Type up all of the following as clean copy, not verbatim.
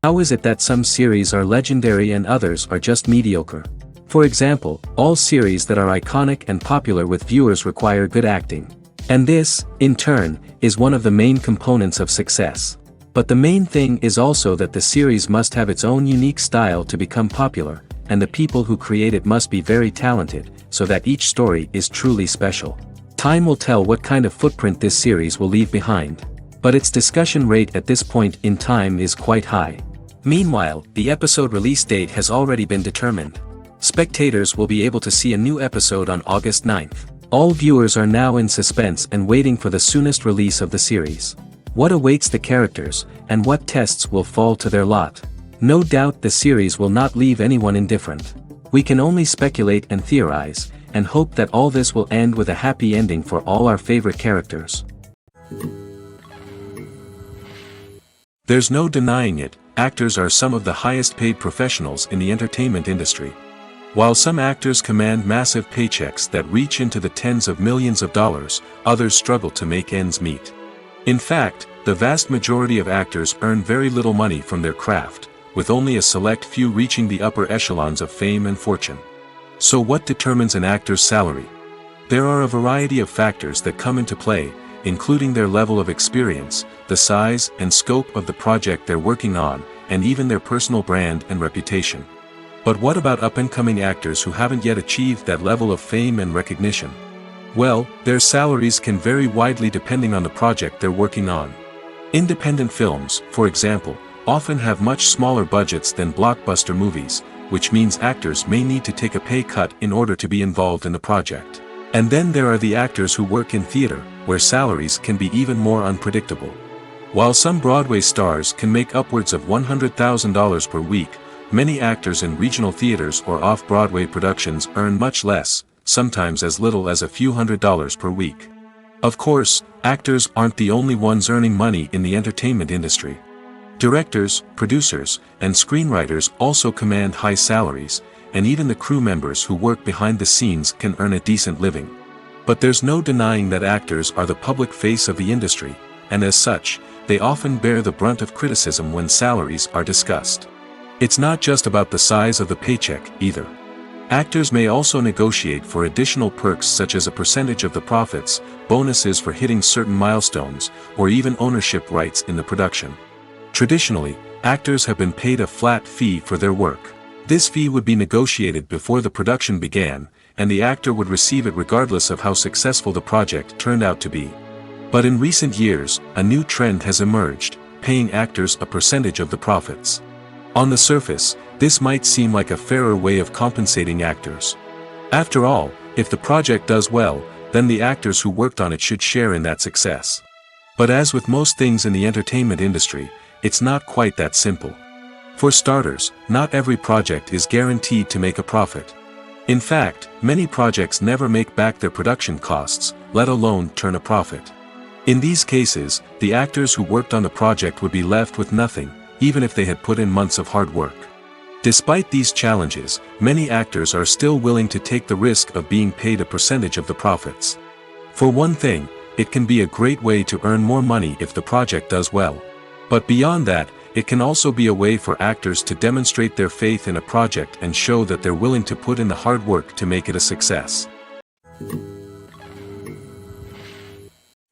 How is it that some series are legendary and others are just mediocre? For example, all series that are iconic and popular with viewers require good acting. And this, in turn, is one of the main components of success. But the main thing is also that the series must have its own unique style to become popular, and the people who create it must be very talented, so that each story is truly special. Time will tell what kind of footprint this series will leave behind. But its discussion rate at this point in time is quite high. Meanwhile, the episode release date has already been determined. Spectators will be able to see a new episode on August 9th. All viewers are now in suspense and waiting for the soonest release of the series. What awaits the characters, and what tests will fall to their lot? No doubt the series will not leave anyone indifferent. We can only speculate and theorize, and hope that all this will end with a happy ending for all our favorite characters. There's no denying it, actors are some of the highest paid professionals in the entertainment industry. While some actors command massive paychecks that reach into the tens of millions of dollars, others struggle to make ends meet. In fact, the vast majority of actors earn very little money from their craft, with only a select few reaching the upper echelons of fame and fortune. So what determines an actor's salary? There are a variety of factors that come into play, including their level of experience, the size and scope of the project they're working on, and even their personal brand and reputation. But what about up-and-coming actors who haven't yet achieved that level of fame and recognition? Well, their salaries can vary widely depending on the project they're working on. Independent films, for example, often have much smaller budgets than blockbuster movies, which means actors may need to take a pay cut in order to be involved in the project. And then there are the actors who work in theater, where salaries can be even more unpredictable. While some Broadway stars can make upwards of $100,000 per week, many actors in regional theaters or off-Broadway productions earn much less, sometimes as little as a few $100s per week. Of course, actors aren't the only ones earning money in the entertainment industry. Directors, producers, and screenwriters also command high salaries, and even the crew members who work behind the scenes can earn a decent living. But there's no denying that actors are the public face of the industry, and as such, they often bear the brunt of criticism when salaries are discussed. It's not just about the size of the paycheck, either. Actors may also negotiate for additional perks such as a percentage of the profits, bonuses for hitting certain milestones, or even ownership rights in the production. Traditionally, actors have been paid a flat fee for their work. This fee would be negotiated before the production began, and the actor would receive it regardless of how successful the project turned out to be. But in recent years, a new trend has emerged, paying actors a percentage of the profits. On the surface, this might seem like a fairer way of compensating actors. After all, if the project does well, then the actors who worked on it should share in that success. But as with most things in the entertainment industry, it's not quite that simple. For starters, not every project is guaranteed to make a profit. In fact, many projects never make back their production costs, let alone turn a profit. In these cases, the actors who worked on the project would be left with nothing, even if they had put in months of hard work. Despite these challenges, many actors are still willing to take the risk of being paid a percentage of the profits. For one thing, it can be a great way to earn more money if the project does well. But beyond that, it can also be a way for actors to demonstrate their faith in a project and show that they're willing to put in the hard work to make it a success.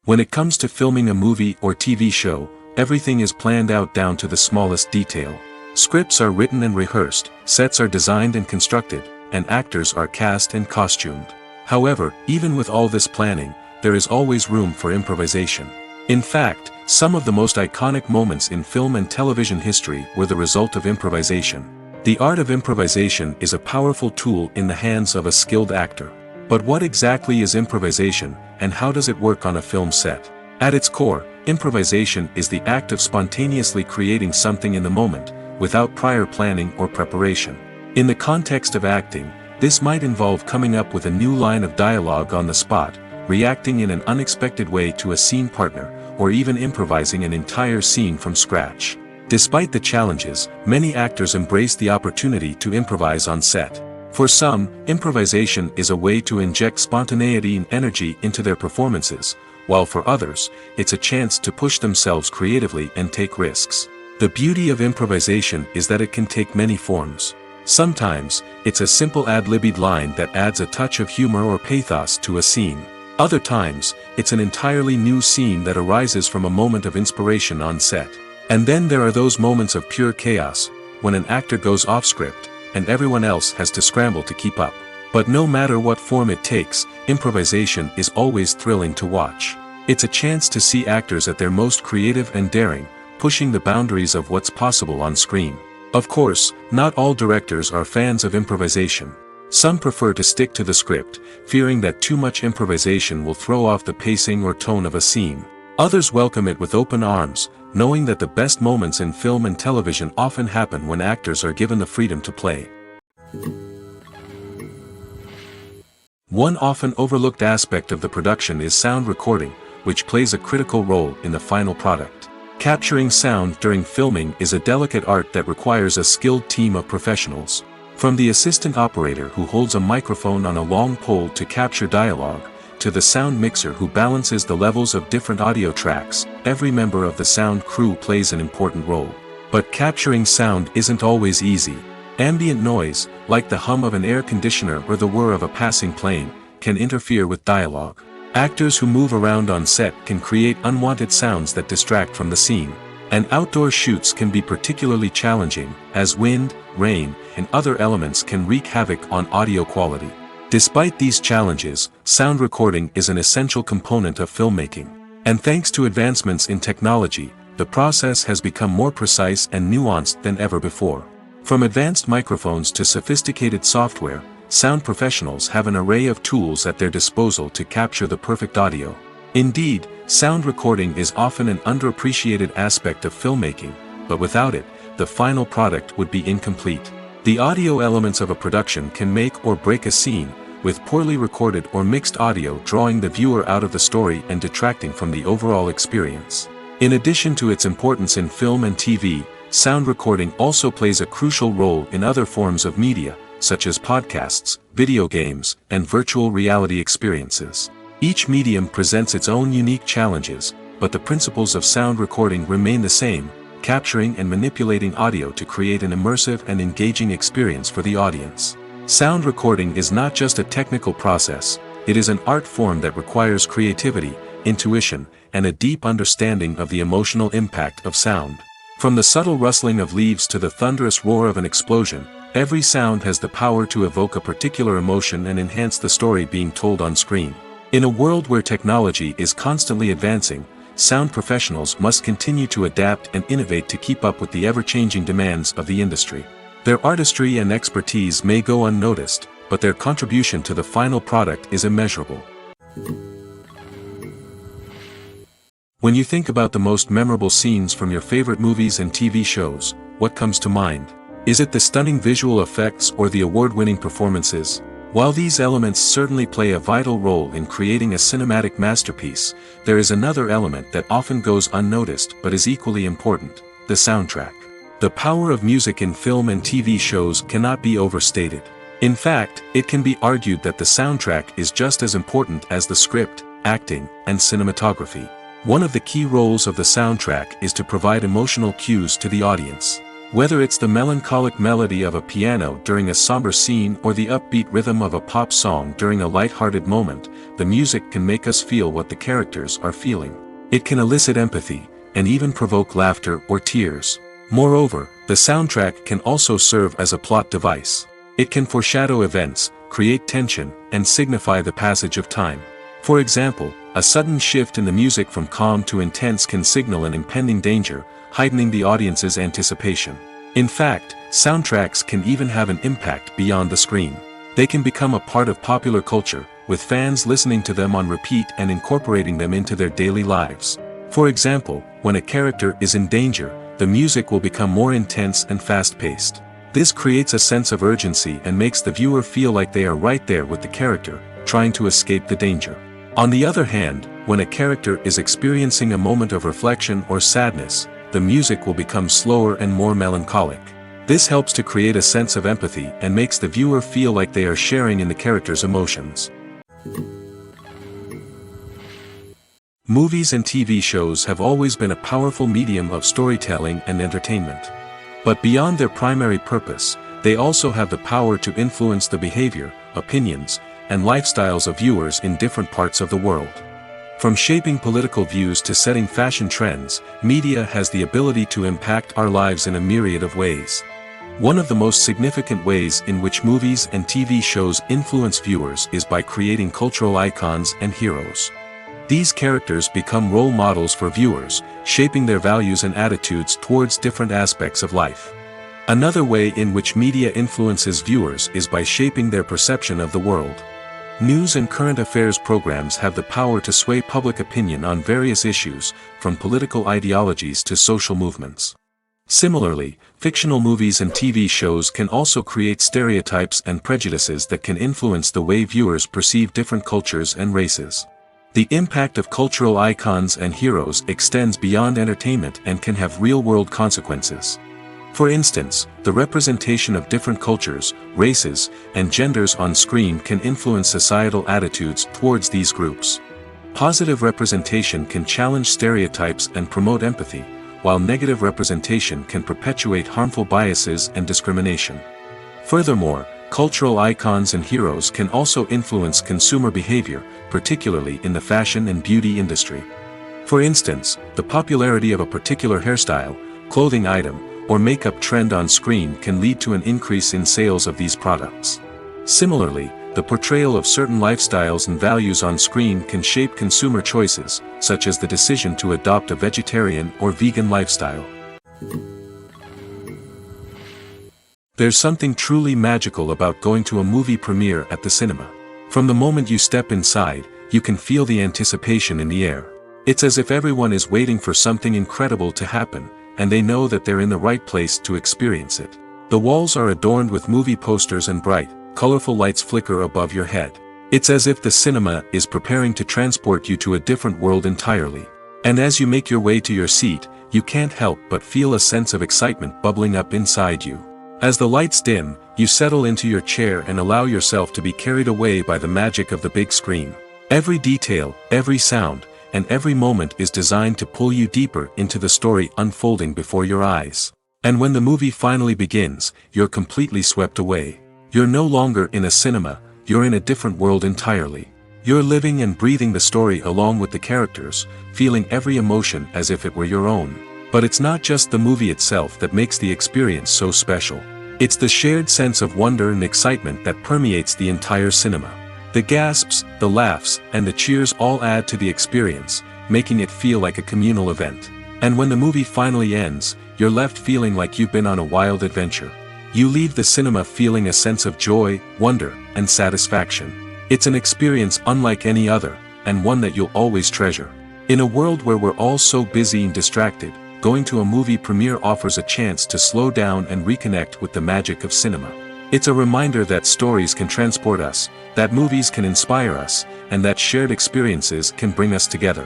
When it comes to filming a movie or TV show, everything is planned out down to the smallest detail. Scripts are written and rehearsed, sets are designed and constructed, and actors are cast and costumed. However, even with all this planning, there is always room for improvisation. In fact, some of the most iconic moments in film and television history were the result of improvisation. The art of improvisation is a powerful tool in the hands of a skilled actor. But what exactly is improvisation, and how does it work on a film set? At its core, improvisation is the act of spontaneously creating something in the moment, without prior planning or preparation. In the context of acting, this might involve coming up with a new line of dialogue on the spot, reacting in an unexpected way to a scene partner, or even improvising an entire scene from scratch. Despite the challenges, many actors embrace the opportunity to improvise on set. For some, improvisation is a way to inject spontaneity and energy into their performances, while for others, it's a chance to push themselves creatively and take risks. The beauty of improvisation is that it can take many forms. Sometimes, it's a simple ad-libbed line that adds a touch of humor or pathos to a scene. Other times, it's an entirely new scene that arises from a moment of inspiration on set. And then there are those moments of pure chaos, when an actor goes off script, and everyone else has to scramble to keep up. But no matter what form it takes, improvisation is always thrilling to watch. It's a chance to see actors at their most creative and daring, pushing the boundaries of what's possible on screen. Of course, not all directors are fans of improvisation. Some prefer to stick to the script, fearing that too much improvisation will throw off the pacing or tone of a scene. Others welcome it with open arms, knowing that the best moments in film and television often happen when actors are given the freedom to play. One often overlooked aspect of the production is sound recording, which plays a critical role in the final product. Capturing sound during filming is a delicate art that requires a skilled team of professionals. From the assistant operator who holds a microphone on a long pole to capture dialogue, to the sound mixer who balances the levels of different audio tracks, every member of the sound crew plays an important role. But capturing sound isn't always easy. Ambient noise, like the hum of an air conditioner or the whir of a passing plane, can interfere with dialogue. Actors who move around on set can create unwanted sounds that distract from the scene. And outdoor shoots can be particularly challenging, as wind, rain, and other elements can wreak havoc on audio quality. Despite these challenges, sound recording is an essential component of filmmaking. And thanks to advancements in technology, the process has become more precise and nuanced than ever before. From advanced microphones to sophisticated software, sound professionals have an array of tools at their disposal to capture the perfect audio. Indeed, sound recording is often an underappreciated aspect of filmmaking, but without it, the final product would be incomplete. The audio elements of a production can make or break a scene, with poorly recorded or mixed audio drawing the viewer out of the story and detracting from the overall experience. In addition to its importance in film and TV, sound recording also plays a crucial role in other forms of media, such as podcasts, video games, and virtual reality experiences. Each medium presents its own unique challenges, but the principles of sound recording remain the same, capturing and manipulating audio to create an immersive and engaging experience for the audience. Sound recording is not just a technical process, it is an art form that requires creativity, intuition, and a deep understanding of the emotional impact of sound. From the subtle rustling of leaves to the thunderous roar of an explosion, every sound has the power to evoke a particular emotion and enhance the story being told on screen. In a world where technology is constantly advancing, sound professionals must continue to adapt and innovate to keep up with the ever-changing demands of the industry. Their artistry and expertise may go unnoticed, but their contribution to the final product is immeasurable. When you think about the most memorable scenes from your favorite movies and TV shows, what comes to mind? Is it the stunning visual effects or the award-winning performances? While these elements certainly play a vital role in creating a cinematic masterpiece, there is another element that often goes unnoticed but is equally important: the soundtrack. The power of music in film and TV shows cannot be overstated. In fact, it can be argued that the soundtrack is just as important as the script, acting, and cinematography. One of the key roles of the soundtrack is to provide emotional cues to the audience. Whether it's the melancholic melody of a piano during a somber scene or the upbeat rhythm of a pop song during a light-hearted moment, the music can make us feel what the characters are feeling. It can elicit empathy, and even provoke laughter or tears. Moreover, the soundtrack can also serve as a plot device. It can foreshadow events, create tension, and signify the passage of time. For example, a sudden shift in the music from calm to intense can signal an impending danger, heightening the audience's anticipation. In fact, soundtracks can even have an impact beyond the screen. They can become a part of popular culture, with fans listening to them on repeat and incorporating them into their daily lives. For example, when a character is in danger, the music will become more intense and fast-paced. This creates a sense of urgency and makes the viewer feel like they are right there with the character, trying to escape the danger. On the other hand, when a character is experiencing a moment of reflection or sadness, the music will become slower and more melancholic. This helps to create a sense of empathy and makes the viewer feel like they are sharing in the character's emotions. Movies and TV shows have always been a powerful medium of storytelling and entertainment. But beyond their primary purpose, they also have the power to influence the behavior, opinions, and lifestyles of viewers in different parts of the world. From shaping political views to setting fashion trends, media has the ability to impact our lives in a myriad of ways. One of the most significant ways in which movies and TV shows influence viewers is by creating cultural icons and heroes. These characters become role models for viewers, shaping their values and attitudes towards different aspects of life. Another way in which media influences viewers is by shaping their perception of the world. News and current affairs programs have the power to sway public opinion on various issues, from political ideologies to social movements. Similarly, fictional movies and TV shows can also create stereotypes and prejudices that can influence the way viewers perceive different cultures and races. The impact of cultural icons and heroes extends beyond entertainment and can have real-world consequences. For instance, the representation of different cultures, races, and genders on screen can influence societal attitudes towards these groups. Positive representation can challenge stereotypes and promote empathy, while negative representation can perpetuate harmful biases and discrimination. Furthermore, cultural icons and heroes can also influence consumer behavior, particularly in the fashion and beauty industry. For instance, the popularity of a particular hairstyle, clothing item, or makeup trend on screen can lead to an increase in sales of these products. Similarly, the portrayal of certain lifestyles and values on screen can shape consumer choices, such as the decision to adopt a vegetarian or vegan lifestyle. There's something truly magical about going to a movie premiere at the cinema. From the moment you step inside, you can feel the anticipation in the air. It's as if everyone is waiting for something incredible to happen, and they know that they're in the right place to experience it. The walls are adorned with movie posters and bright, colorful lights flicker above your head. It's as if the cinema is preparing to transport you to a different world entirely. And as you make your way to your seat, you can't help but feel a sense of excitement bubbling up inside you. As the lights dim, you settle into your chair and allow yourself to be carried away by the magic of the big screen. Every detail, every sound, and every moment is designed to pull you deeper into the story unfolding before your eyes. And when the movie finally begins, you're completely swept away. You're no longer in a cinema, you're in a different world entirely. You're living and breathing the story along with the characters, feeling every emotion as if it were your own. But it's not just the movie itself that makes the experience so special. It's the shared sense of wonder and excitement that permeates the entire cinema. The gasps, the laughs, and the cheers all add to the experience, making it feel like a communal event. And when the movie finally ends, you're left feeling like you've been on a wild adventure. You leave the cinema feeling a sense of joy, wonder, and satisfaction. It's an experience unlike any other, and one that you'll always treasure. In a world where we're all so busy and distracted, going to a movie premiere offers a chance to slow down and reconnect with the magic of cinema. It's a reminder that stories can transport us, that movies can inspire us, and that shared experiences can bring us together.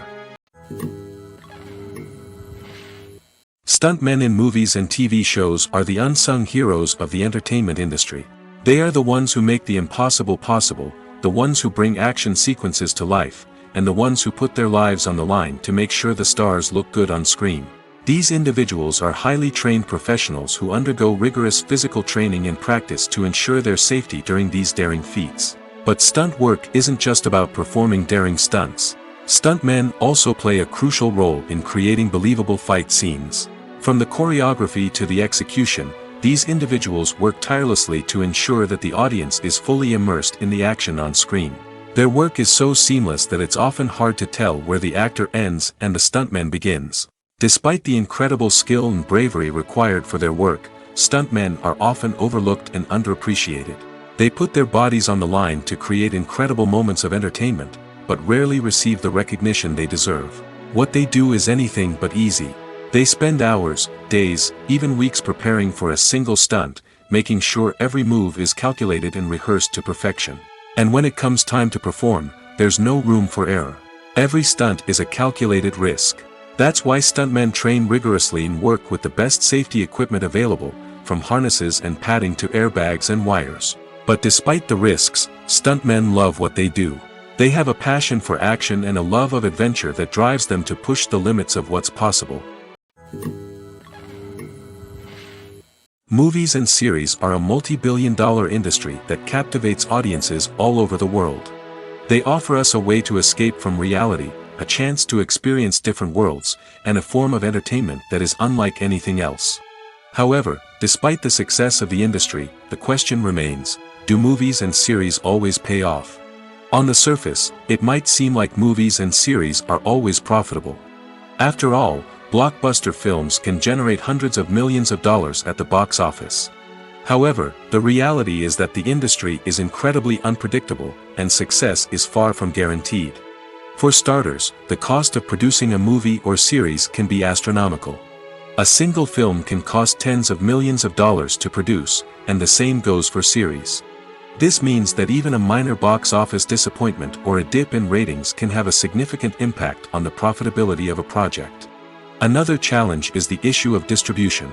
Stuntmen in movies and TV shows are the unsung heroes of the entertainment industry. They are the ones who make the impossible possible, the ones who bring action sequences to life, and the ones who put their lives on the line to make sure the stars look good on screen. These individuals are highly trained professionals who undergo rigorous physical training and practice to ensure their safety during these daring feats. But stunt work isn't just about performing daring stunts. Stuntmen also play a crucial role in creating believable fight scenes. From the choreography to the execution, these individuals work tirelessly to ensure that the audience is fully immersed in the action on screen. Their work is so seamless that it's often hard to tell where the actor ends and the stuntman begins. Despite the incredible skill and bravery required for their work, stuntmen are often overlooked and underappreciated. They put their bodies on the line to create incredible moments of entertainment, but rarely receive the recognition they deserve. What they do is anything but easy. They spend hours, days, even weeks preparing for a single stunt, making sure every move is calculated and rehearsed to perfection. And when it comes time to perform, there's no room for error. Every stunt is a calculated risk. That's why stuntmen train rigorously and work with the best safety equipment available, from harnesses and padding to airbags and wires. But despite the risks, stuntmen love what they do. They have a passion for action and a love of adventure that drives them to push the limits of what's possible. Movies and series are a multi-billion-dollar industry that captivates audiences all over the world. They offer us a way to escape from reality, a chance to experience different worlds, and a form of entertainment that is unlike anything else. However, despite the success of the industry, the question remains, do movies and series always pay off? On the surface, it might seem like movies and series are always profitable. After all, blockbuster films can generate hundreds of millions of dollars at the box office. However, the reality is that the industry is incredibly unpredictable, and success is far from guaranteed. For starters, the cost of producing a movie or series can be astronomical. A single film can cost tens of millions of dollars to produce, and the same goes for series. This means that even a minor box office disappointment or a dip in ratings can have a significant impact on the profitability of a project. Another challenge is the issue of distribution.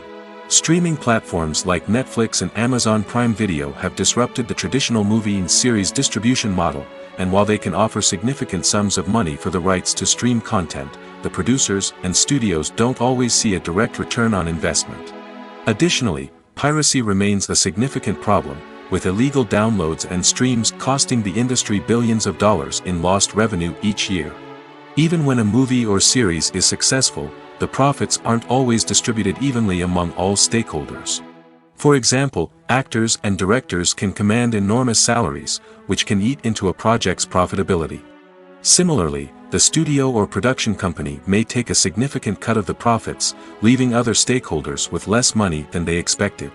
Streaming platforms like Netflix and Amazon Prime Video have disrupted the traditional movie and series distribution model, and while they can offer significant sums of money for the rights to stream content, the producers and studios don't always see a direct return on investment. Additionally, piracy remains a significant problem, with illegal downloads and streams costing the industry billions of dollars in lost revenue each year. Even when a movie or series is successful, the profits aren't always distributed evenly among all stakeholders. For example, actors and directors can command enormous salaries, which can eat into a project's profitability. Similarly, the studio or production company may take a significant cut of the profits, leaving other stakeholders with less money than they expected.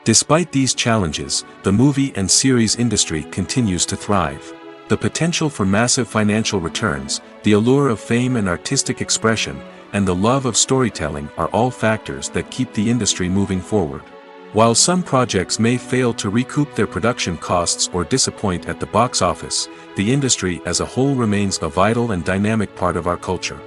Despite these challenges, the movie and series industry continues to thrive. The potential for massive financial returns, the allure of fame and artistic expression, and the love of storytelling are all factors that keep the industry moving forward. While some projects may fail to recoup their production costs or disappoint at the box office, the industry as a whole remains a vital and dynamic part of our culture.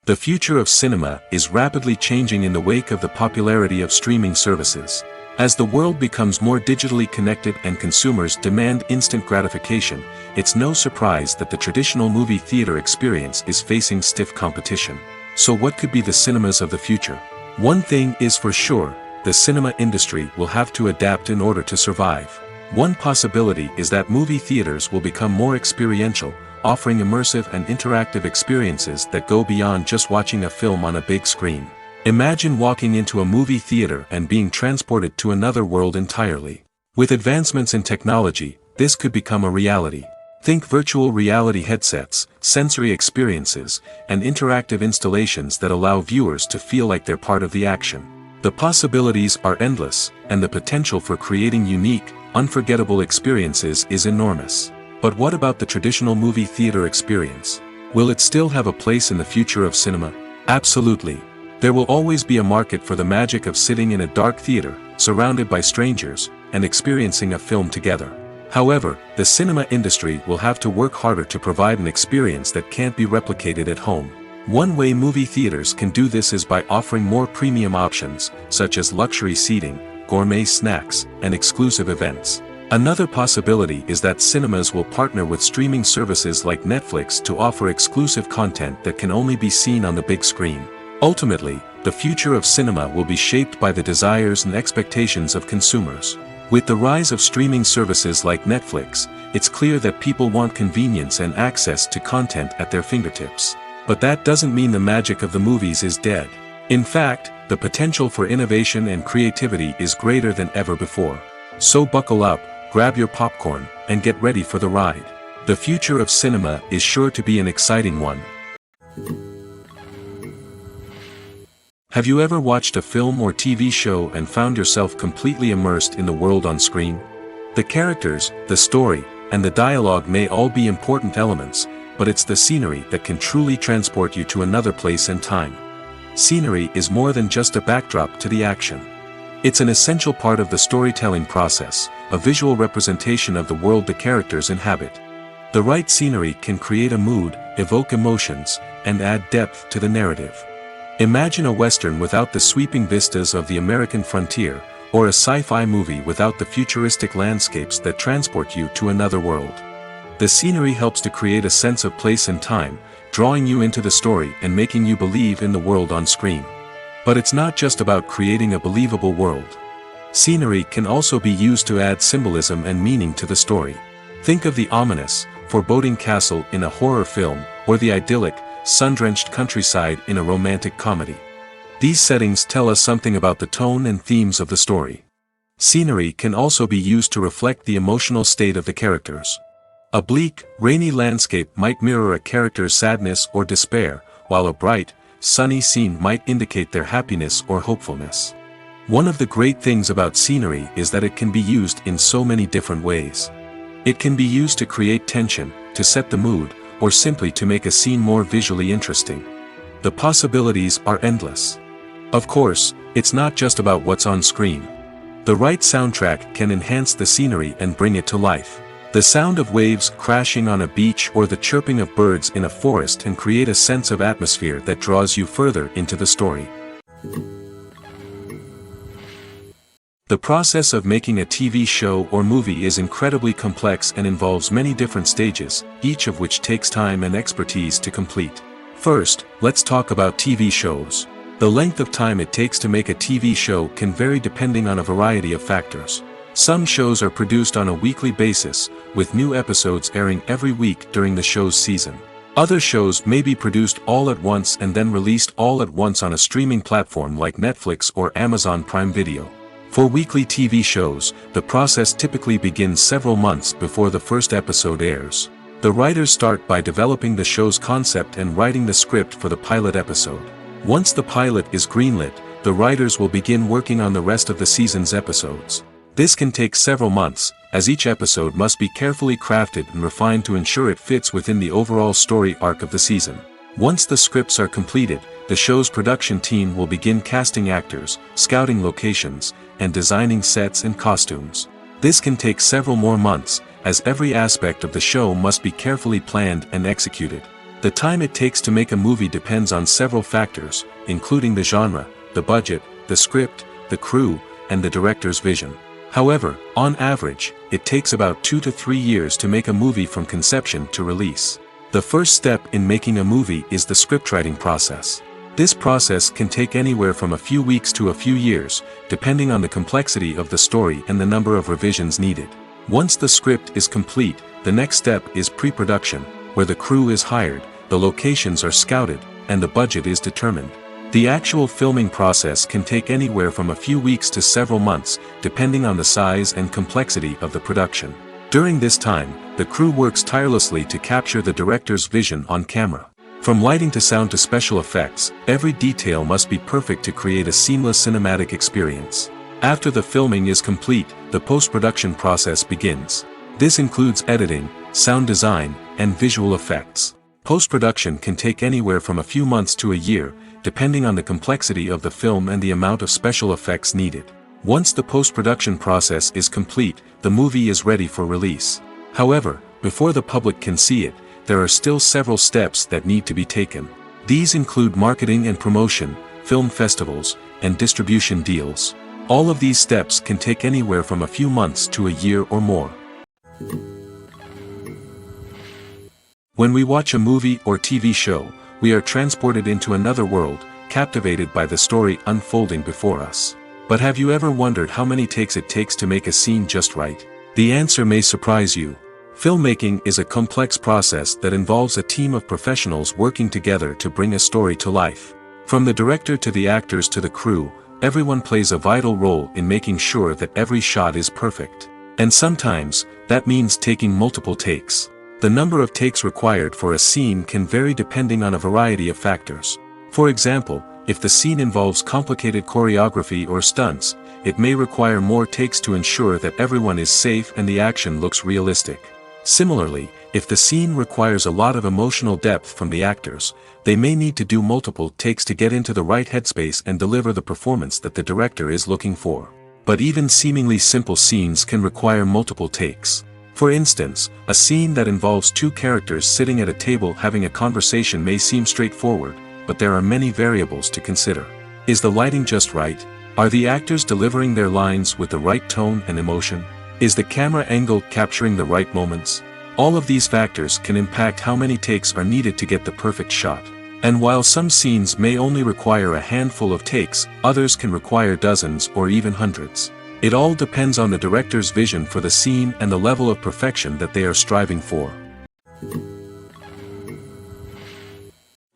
The future of cinema is rapidly changing in the wake of the popularity of streaming services. As the world becomes more digitally connected and consumers demand instant gratification, it's no surprise that the traditional movie theater experience is facing stiff competition. So what could be the cinemas of the future? One thing is for sure, the cinema industry will have to adapt in order to survive. One possibility is that movie theaters will become more experiential, offering immersive and interactive experiences that go beyond just watching a film on a big screen. Imagine walking into a movie theater and being transported to another world entirely. With advancements in technology, this could become a reality. Think virtual reality headsets, sensory experiences, and interactive installations that allow viewers to feel like they're part of the action. The possibilities are endless, and the potential for creating unique, unforgettable experiences is enormous. But what about the traditional movie theater experience? Will it still have a place in the future of cinema? Absolutely. There will always be a market for the magic of sitting in a dark theater, surrounded by strangers, and experiencing a film together. However, the cinema industry will have to work harder to provide an experience that can't be replicated at home. One way movie theaters can do this is by offering more premium options, such as luxury seating, gourmet snacks, and exclusive events. Another possibility is that cinemas will partner with streaming services like Netflix to offer exclusive content that can only be seen on the big screen. Ultimately, the future of cinema will be shaped by the desires and expectations of consumers. With the rise of streaming services like Netflix, it's clear that people want convenience and access to content at their fingertips. But that doesn't mean the magic of the movies is dead. In fact, the potential for innovation and creativity is greater than ever before. So buckle up, grab your popcorn, and get ready for the ride. The future of cinema is sure to be an exciting one. Have you ever watched a film or TV show and found yourself completely immersed in the world on screen? The characters, the story, and the dialogue may all be important elements, but it's the scenery that can truly transport you to another place and time. Scenery is more than just a backdrop to the action. It's an essential part of the storytelling process, a visual representation of the world the characters inhabit. The right scenery can create a mood, evoke emotions, and add depth to the narrative. Imagine a Western without the sweeping vistas of the American frontier, or a sci-fi movie without the futuristic landscapes that transport you to another world. The scenery helps to create a sense of place and time, drawing you into the story and making you believe in the world on screen. But it's not just about creating a believable world. Scenery can also be used to add symbolism and meaning to the story. Think of the ominous, foreboding castle in a horror film, or the idyllic, sun-drenched countryside in a romantic comedy. These settings tell us something about the tone and themes of the story. Scenery can also be used to reflect the emotional state of the characters. A bleak, rainy landscape might mirror a character's sadness or despair, while a bright, sunny scene might indicate their happiness or hopefulness. One of the great things about scenery is that it can be used in so many different ways. It can be used to create tension, to set the mood, or simply to make a scene more visually interesting. The possibilities are endless. Of course, it's not just about what's on screen. The right soundtrack can enhance the scenery and bring it to life. The sound of waves crashing on a beach or the chirping of birds in a forest can create a sense of atmosphere that draws you further into the story. The process of making a TV show or movie is incredibly complex and involves many different stages, each of which takes time and expertise to complete. First, let's talk about TV shows. The length of time it takes to make a TV show can vary depending on a variety of factors. Some shows are produced on a weekly basis, with new episodes airing every week during the show's season. Other shows may be produced all at once and then released all at once on a streaming platform like Netflix or Amazon Prime Video. For weekly TV shows, the process typically begins several months before the first episode airs. The writers start by developing the show's concept and writing the script for the pilot episode. Once the pilot is greenlit, the writers will begin working on the rest of the season's episodes. This can take several months, as each episode must be carefully crafted and refined to ensure it fits within the overall story arc of the season. Once the scripts are completed, the show's production team will begin casting actors, scouting locations, and designing sets and costumes. This can take several more months, as every aspect of the show must be carefully planned and executed. The time it takes to make a movie depends on several factors, including the genre, the budget, the script, the crew, and the director's vision. However, on average, it takes about 2 to 3 years to make a movie from conception to release. The first step in making a movie is the scriptwriting process. This process can take anywhere from a few weeks to a few years, depending on the complexity of the story and the number of revisions needed. Once the script is complete, the next step is pre-production, where the crew is hired, the locations are scouted, and the budget is determined. The actual filming process can take anywhere from a few weeks to several months, depending on the size and complexity of the production. During this time, the crew works tirelessly to capture the director's vision on camera. From lighting to sound to special effects, every detail must be perfect to create a seamless cinematic experience. After the filming is complete, the post-production process begins. This includes editing, sound design, and visual effects. Post-production can take anywhere from a few months to a year, depending on the complexity of the film and the amount of special effects needed. Once the post-production process is complete, the movie is ready for release. However, before the public can see it, there are still several steps that need to be taken. These include marketing and promotion, film festivals, and distribution deals. All of these steps can take anywhere from a few months to a year or more. When we watch a movie or TV show, we are transported into another world, captivated by the story unfolding before us. But have you ever wondered how many takes it takes to make a scene just right? The answer may surprise you. Filmmaking is a complex process that involves a team of professionals working together to bring a story to life. From the director to the actors to the crew, everyone plays a vital role in making sure that every shot is perfect. And sometimes, that means taking multiple takes. The number of takes required for a scene can vary depending on a variety of factors. For example, if the scene involves complicated choreography or stunts, it may require more takes to ensure that everyone is safe and the action looks realistic. Similarly, if the scene requires a lot of emotional depth from the actors, they may need to do multiple takes to get into the right headspace and deliver the performance that the director is looking for. But even seemingly simple scenes can require multiple takes. For instance, a scene that involves two characters sitting at a table having a conversation may seem straightforward, but there are many variables to consider. Is the lighting just right? Are the actors delivering their lines with the right tone and emotion? Is the camera angle capturing the right moments? All of these factors can impact how many takes are needed to get the perfect shot. And while some scenes may only require a handful of takes, others can require dozens or even hundreds. It all depends on the director's vision for the scene and the level of perfection that they are striving for.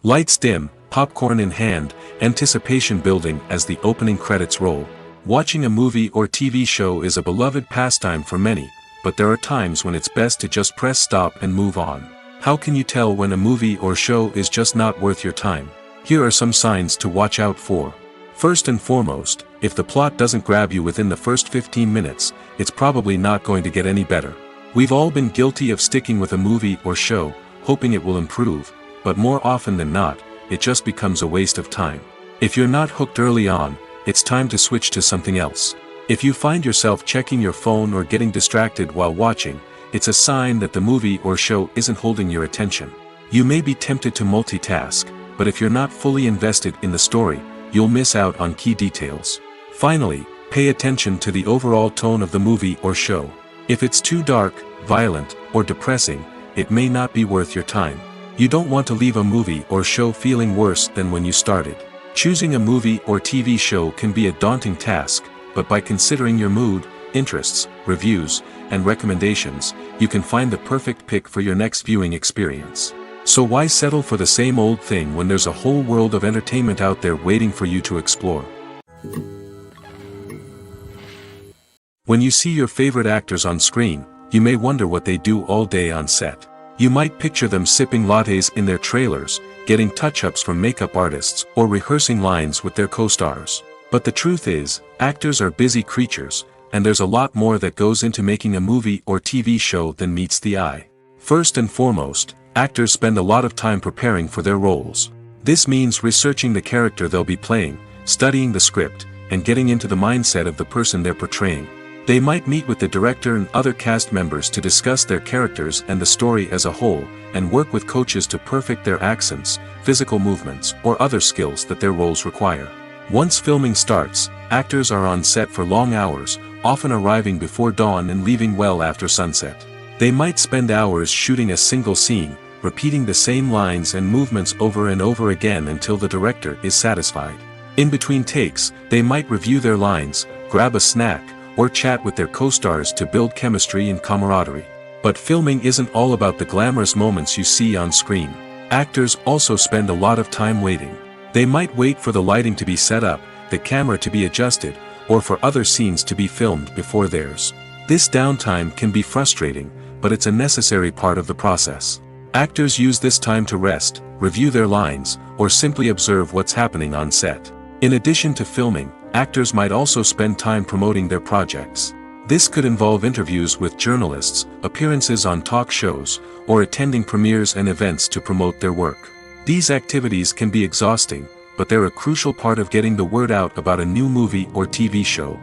Lights dim, popcorn in hand, anticipation building as the opening credits roll. Watching a movie or TV show is a beloved pastime for many, but there are times when it's best to just press stop and move on. How can you tell when a movie or show is just not worth your time? Here are some signs to watch out for. First and foremost, if the plot doesn't grab you within the first 15 minutes, it's probably not going to get any better. We've all been guilty of sticking with a movie or show, hoping it will improve, but more often than not, it just becomes a waste of time. If you're not hooked early on, it's time to switch to something else. If you find yourself checking your phone or getting distracted while watching, it's a sign that the movie or show isn't holding your attention. You may be tempted to multitask, but if you're not fully invested in the story, you'll miss out on key details. Finally, pay attention to the overall tone of the movie or show. If it's too dark, violent, or depressing, it may not be worth your time. You don't want to leave a movie or show feeling worse than when you started. Choosing a movie or TV show can be a daunting task, but by considering your mood, interests, reviews, and recommendations, you can find the perfect pick for your next viewing experience. So why settle for the same old thing when there's a whole world of entertainment out there waiting for you to explore? When you see your favorite actors on screen, you may wonder what they do all day on set. You might picture them sipping lattes in their trailers, getting touch-ups from makeup artists, or rehearsing lines with their co-stars. But the truth is, actors are busy creatures, and there's a lot more that goes into making a movie or TV show than meets the eye. First and foremost, actors spend a lot of time preparing for their roles. This means researching the character they'll be playing, studying the script, and getting into the mindset of the person they're portraying. They might meet with the director and other cast members to discuss their characters and the story as a whole, and work with coaches to perfect their accents, physical movements, or other skills that their roles require. Once filming starts, actors are on set for long hours, often arriving before dawn and leaving well after sunset. They might spend hours shooting a single scene, repeating the same lines and movements over and over again until the director is satisfied. In between takes, they might review their lines, grab a snack, or chat with their co-stars to build chemistry and camaraderie. But filming isn't all about the glamorous moments you see on screen. Actors also spend a lot of time waiting. They might wait for the lighting to be set up, the camera to be adjusted, or for other scenes to be filmed before theirs. This downtime can be frustrating, but it's a necessary part of the process. Actors use this time to rest, review their lines, or simply observe what's happening on set. In addition to filming, actors might also spend time promoting their projects. This could involve interviews with journalists, appearances on talk shows, or attending premieres and events to promote their work. These activities can be exhausting, but they're a crucial part of getting the word out about a new movie or TV show.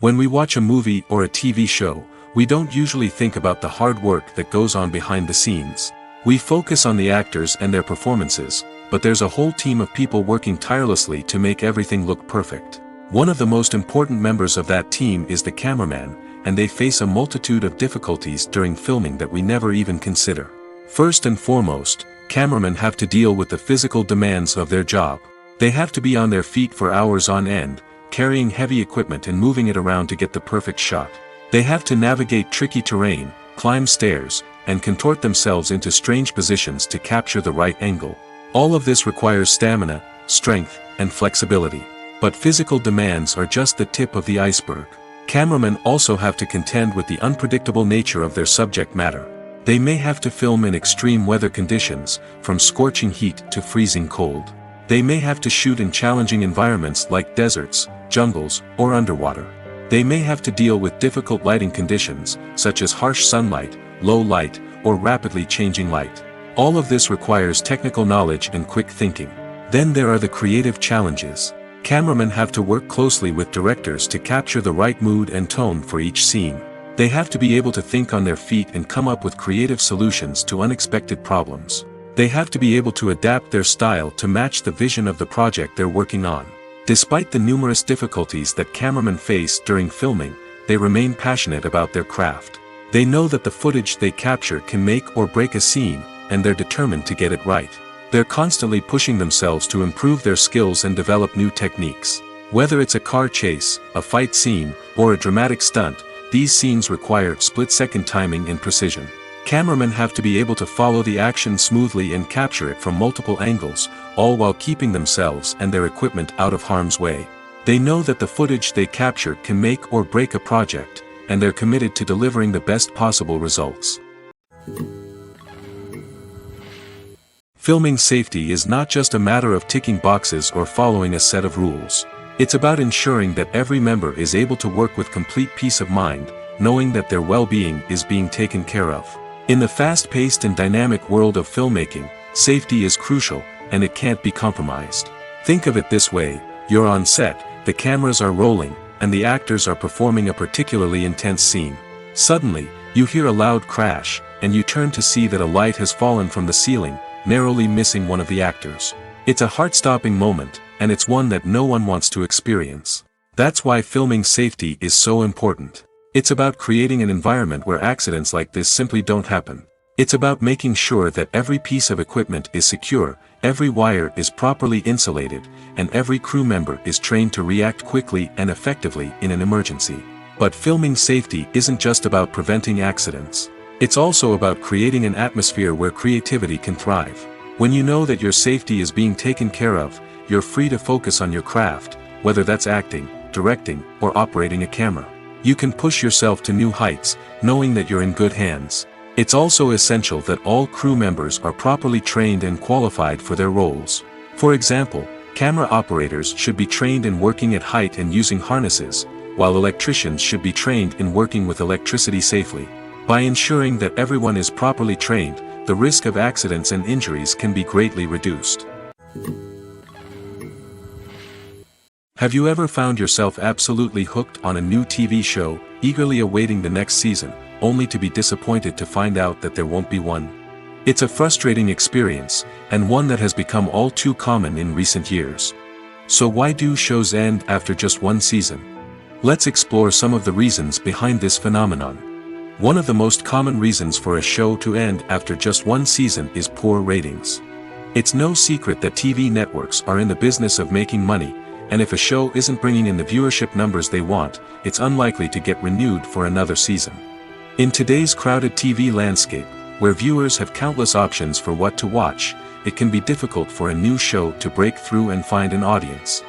When we watch a movie or a TV show, we don't usually think about the hard work that goes on behind the scenes. We focus on the actors and their performances, but there's a whole team of people working tirelessly to make everything look perfect. One of the most important members of that team is the cameraman, and they face a multitude of difficulties during filming that we never even consider. First and foremost, cameramen have to deal with the physical demands of their job. They have to be on their feet for hours on end, carrying heavy equipment and moving it around to get the perfect shot. They have to navigate tricky terrain, climb stairs, and contort themselves into strange positions to capture the right angle. All of this requires stamina, strength, and flexibility. But physical demands are just the tip of the iceberg. Cameramen also have to contend with the unpredictable nature of their subject matter. They may have to film in extreme weather conditions, from scorching heat to freezing cold. They may have to shoot in challenging environments like deserts, jungles, or underwater. They may have to deal with difficult lighting conditions, such as harsh sunlight, low light, or rapidly changing light. All of this requires technical knowledge and quick thinking. Then there are the creative challenges. Cameramen have to work closely with directors to capture the right mood and tone for each scene. They have to be able to think on their feet and come up with creative solutions to unexpected problems. They have to be able to adapt their style to match the vision of the project they're working on. Despite the numerous difficulties that cameramen face during filming, they remain passionate about their craft. They know that the footage they capture can make or break a scene, and they're determined to get it right. They're constantly pushing themselves to improve their skills and develop new techniques. Whether it's a car chase, a fight scene, or a dramatic stunt, these scenes require split-second timing and precision. Cameramen have to be able to follow the action smoothly and capture it from multiple angles, all while keeping themselves and their equipment out of harm's way. They know that the footage they capture can make or break a project, and they're committed to delivering the best possible results. Filming safety is not just a matter of ticking boxes or following a set of rules. It's about ensuring that every member is able to work with complete peace of mind, knowing that their well-being is being taken care of. In the fast-paced and dynamic world of filmmaking, safety is crucial, and it can't be compromised. Think of it this way: you're on set, the cameras are rolling, and the actors are performing a particularly intense scene. Suddenly, you hear a loud crash, and you turn to see that a light has fallen from the ceiling, narrowly missing one of the actors. It's a heart-stopping moment, and it's one that no one wants to experience. That's why filming safety is so important. It's about creating an environment where accidents like this simply don't happen. It's about making sure that every piece of equipment is secure, every wire is properly insulated, and every crew member is trained to react quickly and effectively in an emergency. But filming safety isn't just about preventing accidents. It's also about creating an atmosphere where creativity can thrive. When you know that your safety is being taken care of, you're free to focus on your craft, whether that's acting, directing, or operating a camera. You can push yourself to new heights, knowing that you're in good hands. It's also essential that all crew members are properly trained and qualified for their roles. For example, camera operators should be trained in working at height and using harnesses, while electricians should be trained in working with electricity safely. By ensuring that everyone is properly trained, the risk of accidents and injuries can be greatly reduced. Have you ever found yourself absolutely hooked on a new TV show, eagerly awaiting the next season, only to be disappointed to find out that there won't be one? It's a frustrating experience, and one that has become all too common in recent years. So why do shows end after just one season? Let's explore some of the reasons behind this phenomenon. One of the most common reasons for a show to end after just one season is poor ratings. It's no secret that TV networks are in the business of making money, and if a show isn't bringing in the viewership numbers they want, it's unlikely to get renewed for another season. In today's crowded TV landscape, where viewers have countless options for what to watch, it can be difficult for a new show to break through and find an audience.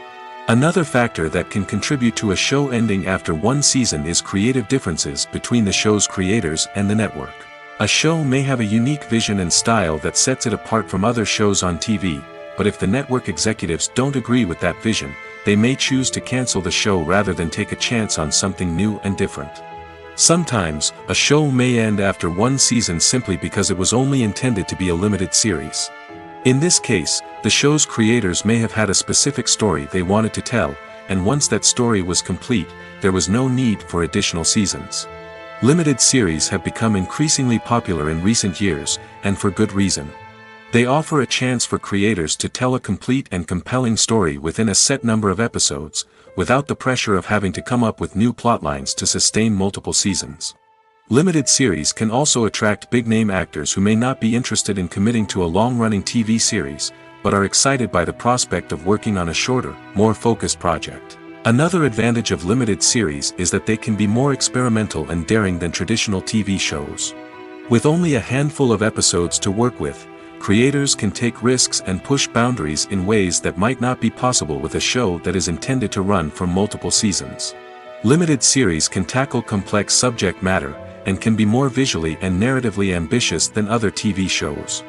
Another factor that can contribute to a show ending after one season is creative differences between the show's creators and the network. A show may have a unique vision and style that sets it apart from other shows on TV, but if the network executives don't agree with that vision, they may choose to cancel the show rather than take a chance on something new and different. Sometimes, a show may end after one season simply because it was only intended to be a limited series. In this case, the show's creators may have had a specific story they wanted to tell, and once that story was complete, there was no need for additional seasons. Limited series have become increasingly popular in recent years, and for good reason. They offer a chance for creators to tell a complete and compelling story within a set number of episodes, without the pressure of having to come up with new plotlines to sustain multiple seasons. Limited series can also attract big-name actors who may not be interested in committing to a long-running TV series, but are excited by the prospect of working on a shorter, more focused project. Another advantage of limited series is that they can be more experimental and daring than traditional TV shows. With only a handful of episodes to work with, creators can take risks and push boundaries in ways that might not be possible with a show that is intended to run for multiple seasons. Limited series can tackle complex subject matter, and can be more visually and narratively ambitious than other TV shows.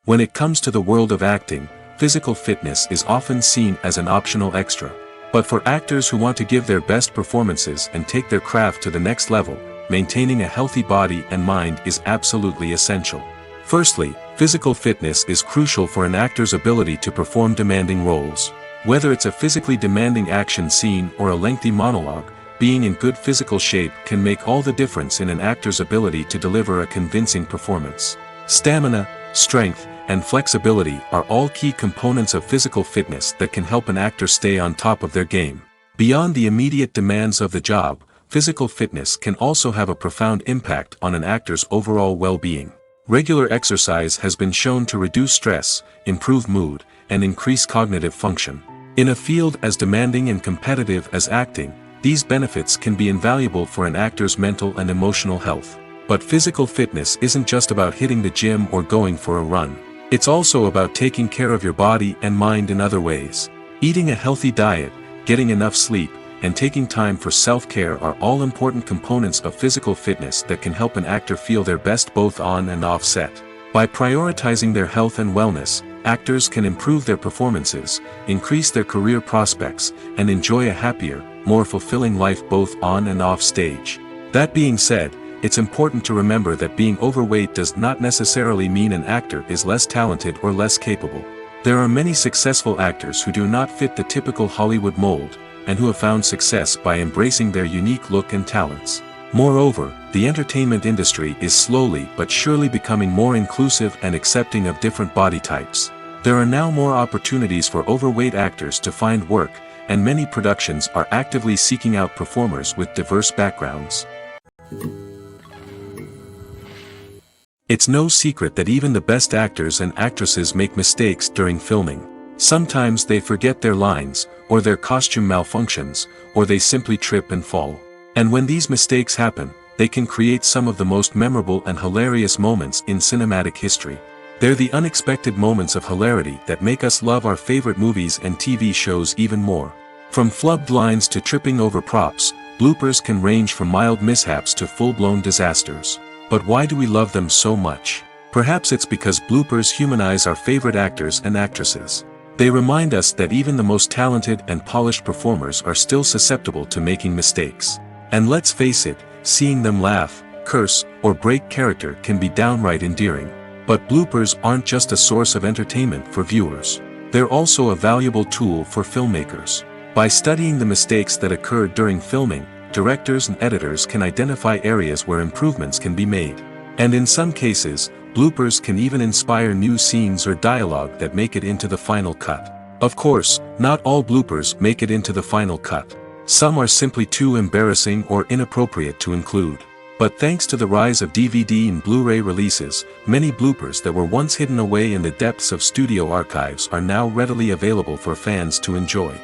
When it comes to the world of acting, physical fitness is often seen as an optional extra. But for actors who want to give their best performances and take their craft to the next level, maintaining a healthy body and mind is absolutely essential. Firstly, physical fitness is crucial for an actor's ability to perform demanding roles. Whether it's a physically demanding action scene or a lengthy monologue, being in good physical shape can make all the difference in an actor's ability to deliver a convincing performance. Stamina, strength, and flexibility are all key components of physical fitness that can help an actor stay on top of their game. Beyond the immediate demands of the job, physical fitness can also have a profound impact on an actor's overall well-being. Regular exercise has been shown to reduce stress, improve mood, and increase cognitive function. In a field as demanding and competitive as acting, these benefits can be invaluable for an actor's mental and emotional health. But physical fitness isn't just about hitting the gym or going for a run. It's also about taking care of your body and mind in other ways. Eating a healthy diet, getting enough sleep, and taking time for self-care are all important components of physical fitness that can help an actor feel their best both on and off set. By prioritizing their health and wellness, actors can improve their performances, increase their career prospects, and enjoy a happier, more fulfilling life both on and off stage. That being said, it's important to remember that being overweight does not necessarily mean an actor is less talented or less capable. There are many successful actors who do not fit the typical Hollywood mold, and who have found success by embracing their unique look and talents. Moreover, the entertainment industry is slowly but surely becoming more inclusive and accepting of different body types. There are now more opportunities for overweight actors to find work, and many productions are actively seeking out performers with diverse backgrounds. It's no secret that even the best actors and actresses make mistakes during filming. Sometimes they forget their lines, or their costume malfunctions, or they simply trip and fall. And when these mistakes happen, they can create some of the most memorable and hilarious moments in cinematic history. They're the unexpected moments of hilarity that make us love our favorite movies and TV shows even more. From flubbed lines to tripping over props, bloopers can range from mild mishaps to full-blown disasters. But why do we love them so much? Perhaps it's because bloopers humanize our favorite actors and actresses. They remind us that even the most talented and polished performers are still susceptible to making mistakes. And let's face it, seeing them laugh, curse, or break character can be downright endearing. But bloopers aren't just a source of entertainment for viewers. They're also a valuable tool for filmmakers. By studying the mistakes that occurred during filming, directors and editors can identify areas where improvements can be made. And in some cases, bloopers can even inspire new scenes or dialogue that make it into the final cut. Of course, not all bloopers make it into the final cut. Some are simply too embarrassing or inappropriate to include. But thanks to the rise of DVD and Blu-ray releases, many bloopers that were once hidden away in the depths of studio archives are now readily available for fans to enjoy.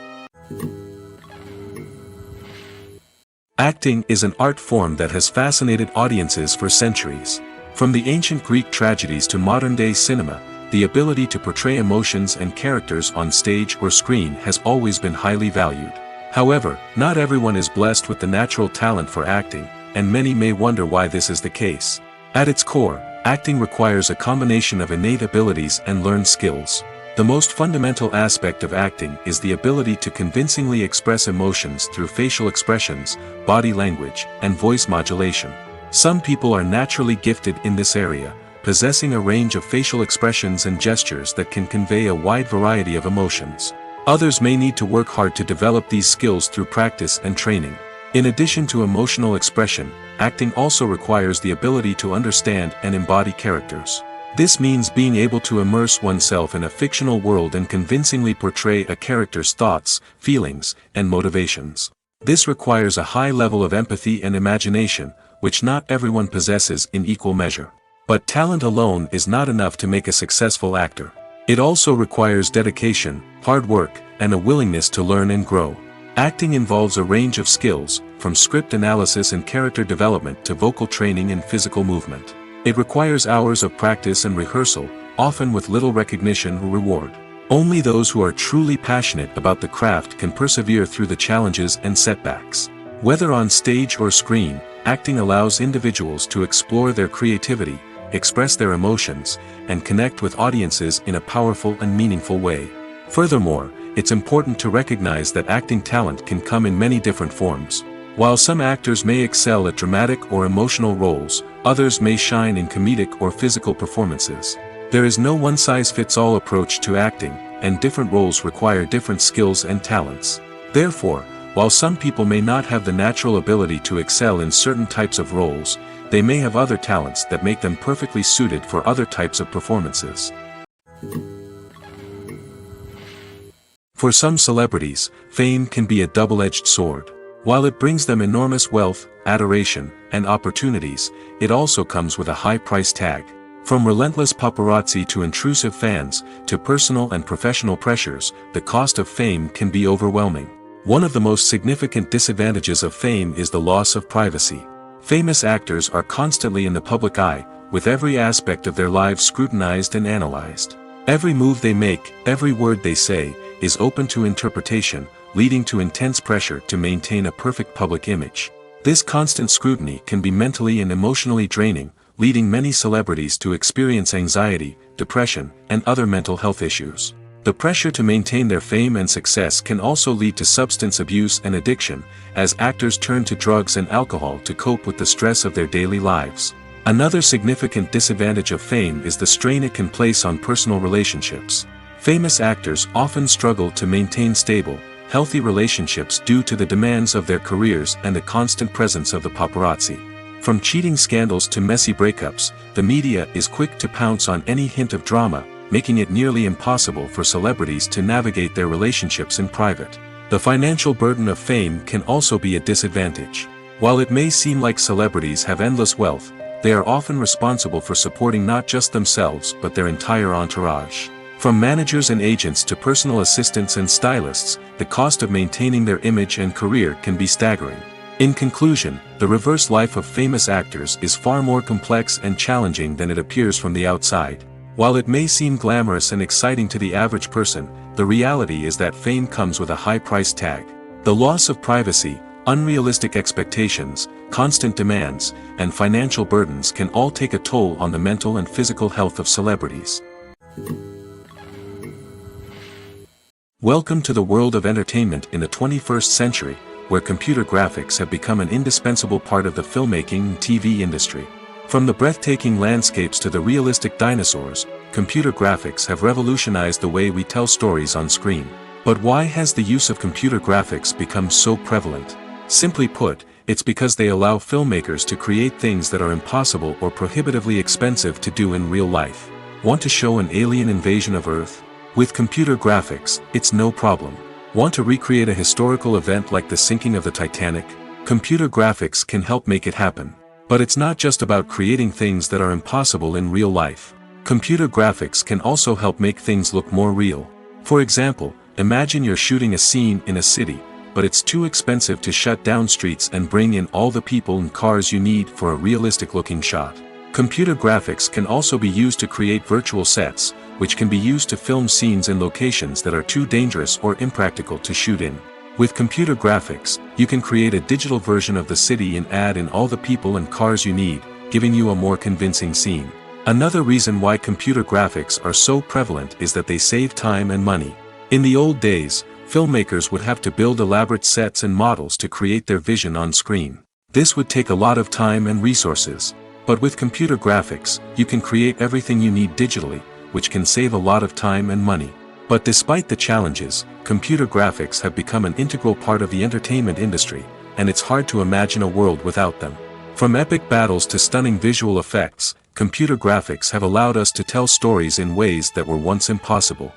Acting is an art form that has fascinated audiences for centuries. From the ancient Greek tragedies to modern-day cinema, the ability to portray emotions and characters on stage or screen has always been highly valued. However, not everyone is blessed with the natural talent for acting, and many may wonder why this is the case. At its core, acting requires a combination of innate abilities and learned skills. The most fundamental aspect of acting is the ability to convincingly express emotions through facial expressions, body language, and voice modulation. Some people are naturally gifted in this area, possessing a range of facial expressions and gestures that can convey a wide variety of emotions. Others may need to work hard to develop these skills through practice and training. In addition to emotional expression, acting also requires the ability to understand and embody characters. This means being able to immerse oneself in a fictional world and convincingly portray a character's thoughts, feelings, and motivations. This requires a high level of empathy and imagination, which not everyone possesses in equal measure. But talent alone is not enough to make a successful actor. It also requires dedication, hard work, and a willingness to learn and grow. Acting involves a range of skills, from script analysis and character development to vocal training and physical movement. It requires hours of practice and rehearsal, often with little recognition or reward. Only those who are truly passionate about the craft can persevere through the challenges and setbacks. Whether on stage or screen, acting allows individuals to explore their creativity, express their emotions, and connect with audiences in a powerful and meaningful way. Furthermore, it's important to recognize that acting talent can come in many different forms. While some actors may excel at dramatic or emotional roles, others may shine in comedic or physical performances. There is no one-size-fits-all approach to acting, and different roles require different skills and talents. Therefore, While some people may not have the natural ability to excel in certain types of roles, they may have other talents that make them perfectly suited for other types of performances. For some celebrities, fame can be a double-edged sword. While it brings them enormous wealth, adoration, and opportunities, it also comes with a high price tag. From relentless paparazzi to intrusive fans, to personal and professional pressures, the cost of fame can be overwhelming. One of the most significant disadvantages of fame is the loss of privacy. Famous actors are constantly in the public eye, with every aspect of their lives scrutinized and analyzed. Every move they make, every word they say, is open to interpretation, leading to intense pressure to maintain a perfect public image. This constant scrutiny can be mentally and emotionally draining, leading many celebrities to experience anxiety, depression, and other mental health issues. The pressure to maintain their fame and success can also lead to substance abuse and addiction, as actors turn to drugs and alcohol to cope with the stress of their daily lives. Another significant disadvantage of fame is the strain it can place on personal relationships. Famous actors often struggle to maintain stable, healthy relationships due to the demands of their careers and the constant presence of the paparazzi. From cheating scandals to messy breakups, the media is quick to pounce on any hint of drama, making it nearly impossible for celebrities to navigate their relationships in private. The financial burden of fame can also be a disadvantage. While it may seem like celebrities have endless wealth, they are often responsible for supporting not just themselves but their entire entourage. From managers and agents to personal assistants and stylists, the cost of maintaining their image and career can be staggering. In conclusion, the reverse life of famous actors is far more complex and challenging than it appears from the outside. While it may seem glamorous and exciting to the average person, the reality is that fame comes with a high price tag. The loss of privacy, unrealistic expectations, constant demands, and financial burdens can all take a toll on the mental and physical health of celebrities. Welcome to the world of entertainment in the 21st century, where computer graphics have become an indispensable part of the filmmaking and TV industry. From the breathtaking landscapes to the realistic dinosaurs, computer graphics have revolutionized the way we tell stories on screen. But why has the use of computer graphics become so prevalent? Simply put, it's because they allow filmmakers to create things that are impossible or prohibitively expensive to do in real life. Want to show an alien invasion of Earth? With computer graphics, it's no problem. Want to recreate a historical event like the sinking of the Titanic? Computer graphics can help make it happen. But it's not just about creating things that are impossible in real life. Computer graphics can also help make things look more real. For example, imagine you're shooting a scene in a city, but it's too expensive to shut down streets and bring in all the people and cars you need for a realistic-looking shot. Computer graphics can also be used to create virtual sets, which can be used to film scenes in locations that are too dangerous or impractical to shoot in. With computer graphics, you can create a digital version of the city and add in all the people and cars you need, giving you a more convincing scene. Another reason why computer graphics are so prevalent is that they save time and money. In the old days, filmmakers would have to build elaborate sets and models to create their vision on screen. This would take a lot of time and resources. But with computer graphics, you can create everything you need digitally, which can save a lot of time and money. But despite the challenges, computer graphics have become an integral part of the entertainment industry, and it's hard to imagine a world without them. From epic battles to stunning visual effects, computer graphics have allowed us to tell stories in ways that were once impossible.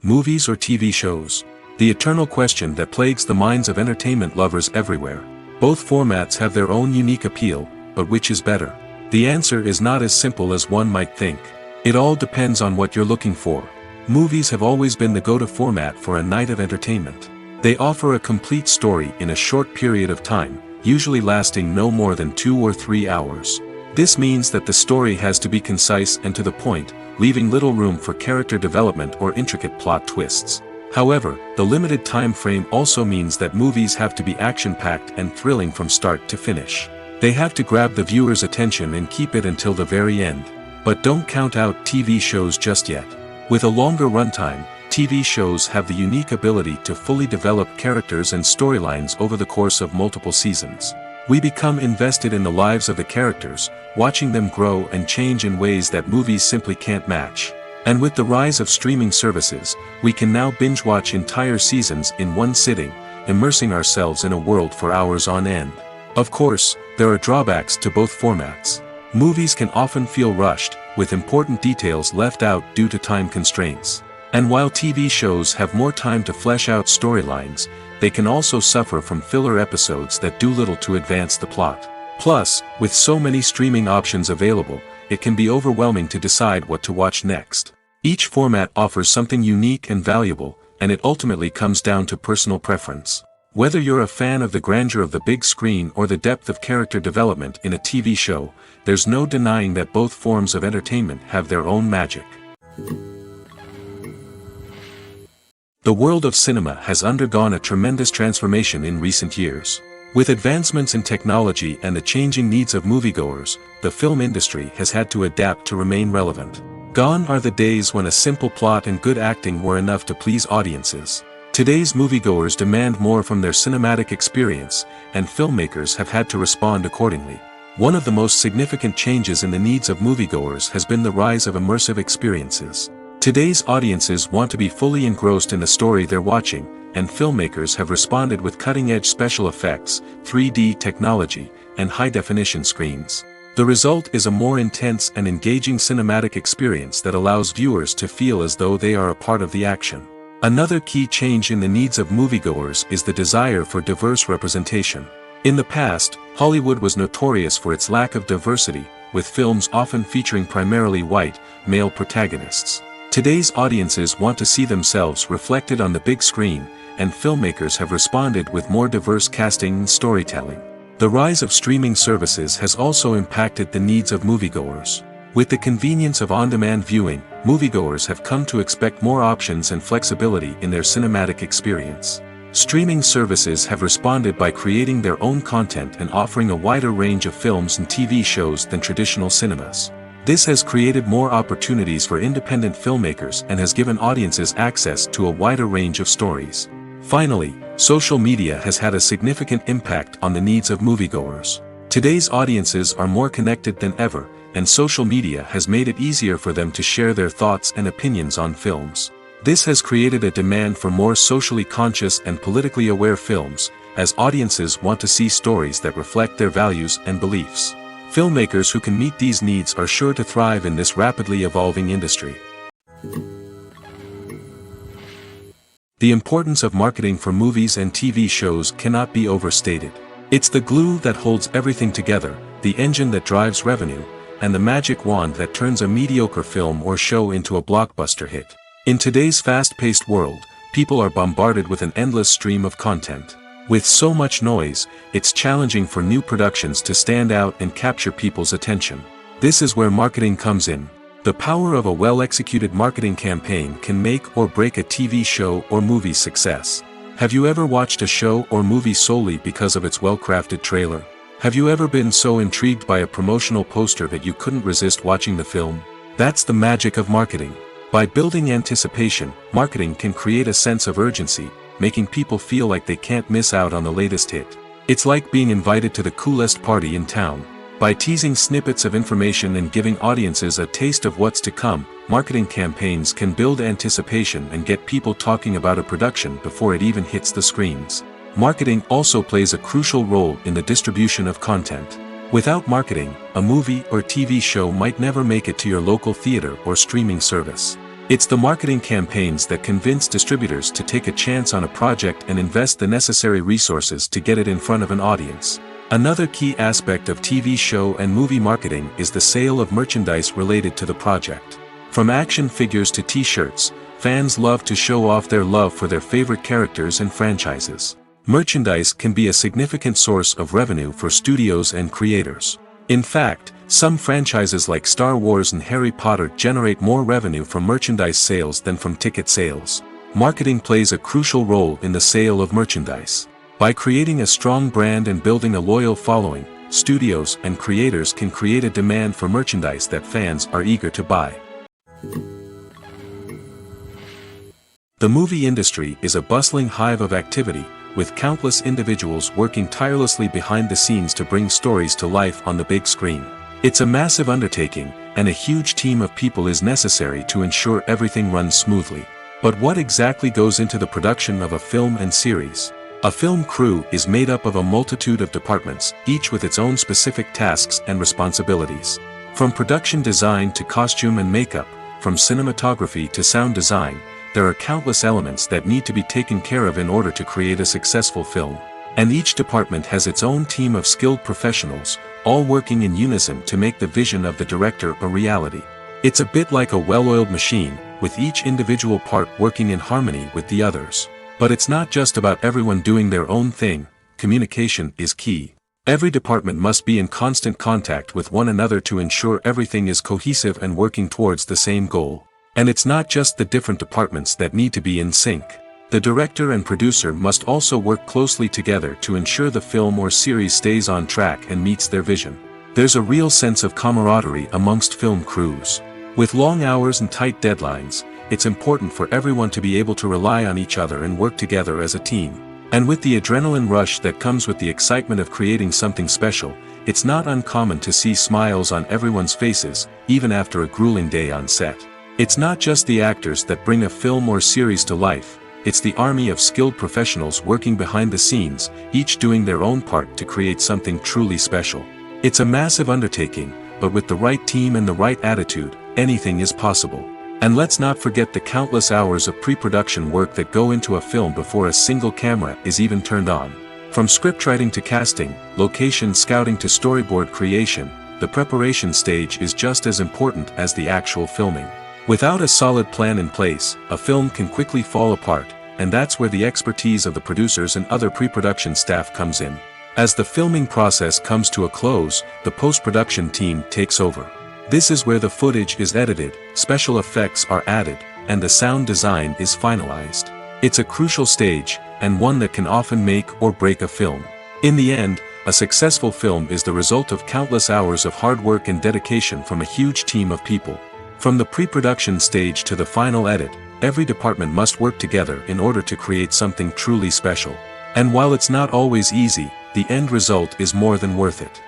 Movies or TV shows? The eternal question that plagues the minds of entertainment lovers everywhere. Both formats have their own unique appeal, but which is better? The answer is not as simple as one might think. It all depends on what you're looking for. Movies have always been the go-to format for a night of entertainment. They offer a complete story in a short period of time, usually lasting no more than 2 or 3 hours. This means that the story has to be concise and to the point, leaving little room for character development or intricate plot twists. However, the limited time frame also means that movies have to be action-packed and thrilling from start to finish. They have to grab the viewer's attention and keep it until the very end. But don't count out TV shows just yet. With a longer runtime, TV shows have the unique ability to fully develop characters and storylines over the course of multiple seasons. We become invested in the lives of the characters, watching them grow and change in ways that movies simply can't match. And with the rise of streaming services, we can now binge-watch entire seasons in one sitting, immersing ourselves in a world for hours on end. Of course, there are drawbacks to both formats. Movies can often feel rushed, with important details left out due to time constraints. And while TV shows have more time to flesh out storylines, they can also suffer from filler episodes that do little to advance the plot. Plus, with so many streaming options available, it can be overwhelming to decide what to watch next. Each format offers something unique and valuable, and it ultimately comes down to personal preference. Whether you're a fan of the grandeur of the big screen or the depth of character development in a TV show, there's no denying that both forms of entertainment have their own magic. The world of cinema has undergone a tremendous transformation in recent years. With advancements in technology and the changing needs of moviegoers, the film industry has had to adapt to remain relevant. Gone are the days when a simple plot and good acting were enough to please audiences. Today's moviegoers demand more from their cinematic experience, and filmmakers have had to respond accordingly. One of the most significant changes in the needs of moviegoers has been the rise of immersive experiences. Today's audiences want to be fully engrossed in the story they're watching, and filmmakers have responded with cutting-edge special effects, 3D technology, and high-definition screens. The result is a more intense and engaging cinematic experience that allows viewers to feel as though they are a part of the action. Another key change in the needs of moviegoers is the desire for diverse representation. In the past, Hollywood was notorious for its lack of diversity, with films often featuring primarily white, male protagonists. Today's audiences want to see themselves reflected on the big screen, and filmmakers have responded with more diverse casting and storytelling. The rise of streaming services has also impacted the needs of moviegoers. With the convenience of on-demand viewing, moviegoers have come to expect more options and flexibility in their cinematic experience. Streaming services have responded by creating their own content and offering a wider range of films and TV shows than traditional cinemas. This has created more opportunities for independent filmmakers and has given audiences access to a wider range of stories. Finally, social media has had a significant impact on the needs of moviegoers. Today's audiences are more connected than ever, and social media has made it easier for them to share their thoughts and opinions on films. This has created a demand for more socially conscious and politically aware films, as audiences want to see stories that reflect their values and beliefs. Filmmakers who can meet these needs are sure to thrive in this rapidly evolving industry. The importance of marketing for movies and TV shows cannot be overstated. It's the glue that holds everything together, the engine that drives revenue, and the magic wand that turns a mediocre film or show into a blockbuster hit. In today's fast-paced world, people are bombarded with an endless stream of content. With so much noise, it's challenging for new productions to stand out and capture people's attention. This is where marketing comes in. The power of a well-executed marketing campaign can make or break a TV show or movie's success. Have you ever watched a show or movie solely because of its well-crafted trailer? Have you ever been so intrigued by a promotional poster that you couldn't resist watching the film? That's the magic of marketing. By building anticipation, marketing can create a sense of urgency, making people feel like they can't miss out on the latest hit. It's like being invited to the coolest party in town. By teasing snippets of information and giving audiences a taste of what's to come, marketing campaigns can build anticipation and get people talking about a production before it even hits the screens. Marketing also plays a crucial role in the distribution of content. Without marketing, a movie or TV show might never make it to your local theater or streaming service. It's the marketing campaigns that convince distributors to take a chance on a project and invest the necessary resources to get it in front of an audience. Another key aspect of TV show and movie marketing is the sale of merchandise related to the project. From action figures to t-shirts, fans love to show off their love for their favorite characters and franchises. Merchandise can be a significant source of revenue for studios and creators. In fact, some franchises like Star Wars and Harry Potter generate more revenue from merchandise sales than from ticket sales. Marketing plays a crucial role in the sale of merchandise. By creating a strong brand and building a loyal following, studios and creators can create a demand for merchandise that fans are eager to buy. The movie industry is a bustling hive of activity, with countless individuals working tirelessly behind the scenes to bring stories to life on the big screen. It's a massive undertaking, and a huge team of people is necessary to ensure everything runs smoothly. But what exactly goes into the production of a film and series? A film crew is made up of a multitude of departments, each with its own specific tasks and responsibilities. From production design to costume and makeup, from cinematography to sound design, there are countless elements that need to be taken care of in order to create a successful film. And each department has its own team of skilled professionals, all working in unison to make the vision of the director a reality. It's a bit like a well-oiled machine, with each individual part working in harmony with the others. But it's not just about everyone doing their own thing. Communication is key. Every department must be in constant contact with one another to ensure everything is cohesive and working towards the same goal. And it's not just the different departments that need to be in sync. The director and producer must also work closely together to ensure the film or series stays on track and meets their vision. There's a real sense of camaraderie amongst film crews. With long hours and tight deadlines, it's important for everyone to be able to rely on each other and work together as a team. And with the adrenaline rush that comes with the excitement of creating something special, it's not uncommon to see smiles on everyone's faces, even after a grueling day on set. It's not just the actors that bring a film or series to life, it's the army of skilled professionals working behind the scenes, each doing their own part to create something truly special. It's a massive undertaking, but with the right team and the right attitude, anything is possible. And let's not forget the countless hours of pre-production work that go into a film before a single camera is even turned on. From scriptwriting to casting, location scouting to storyboard creation, the preparation stage is just as important as the actual filming. Without a solid plan in place, a film can quickly fall apart, and that's where the expertise of the producers and other pre-production staff comes in. As the filming process comes to a close, the post-production team takes over. This is where the footage is edited, special effects are added, and the sound design is finalized. It's a crucial stage, and one that can often make or break a film. In the end, a successful film is the result of countless hours of hard work and dedication from a huge team of people. From the pre-production stage to the final edit, every department must work together in order to create something truly special. And while it's not always easy, the end result is more than worth it.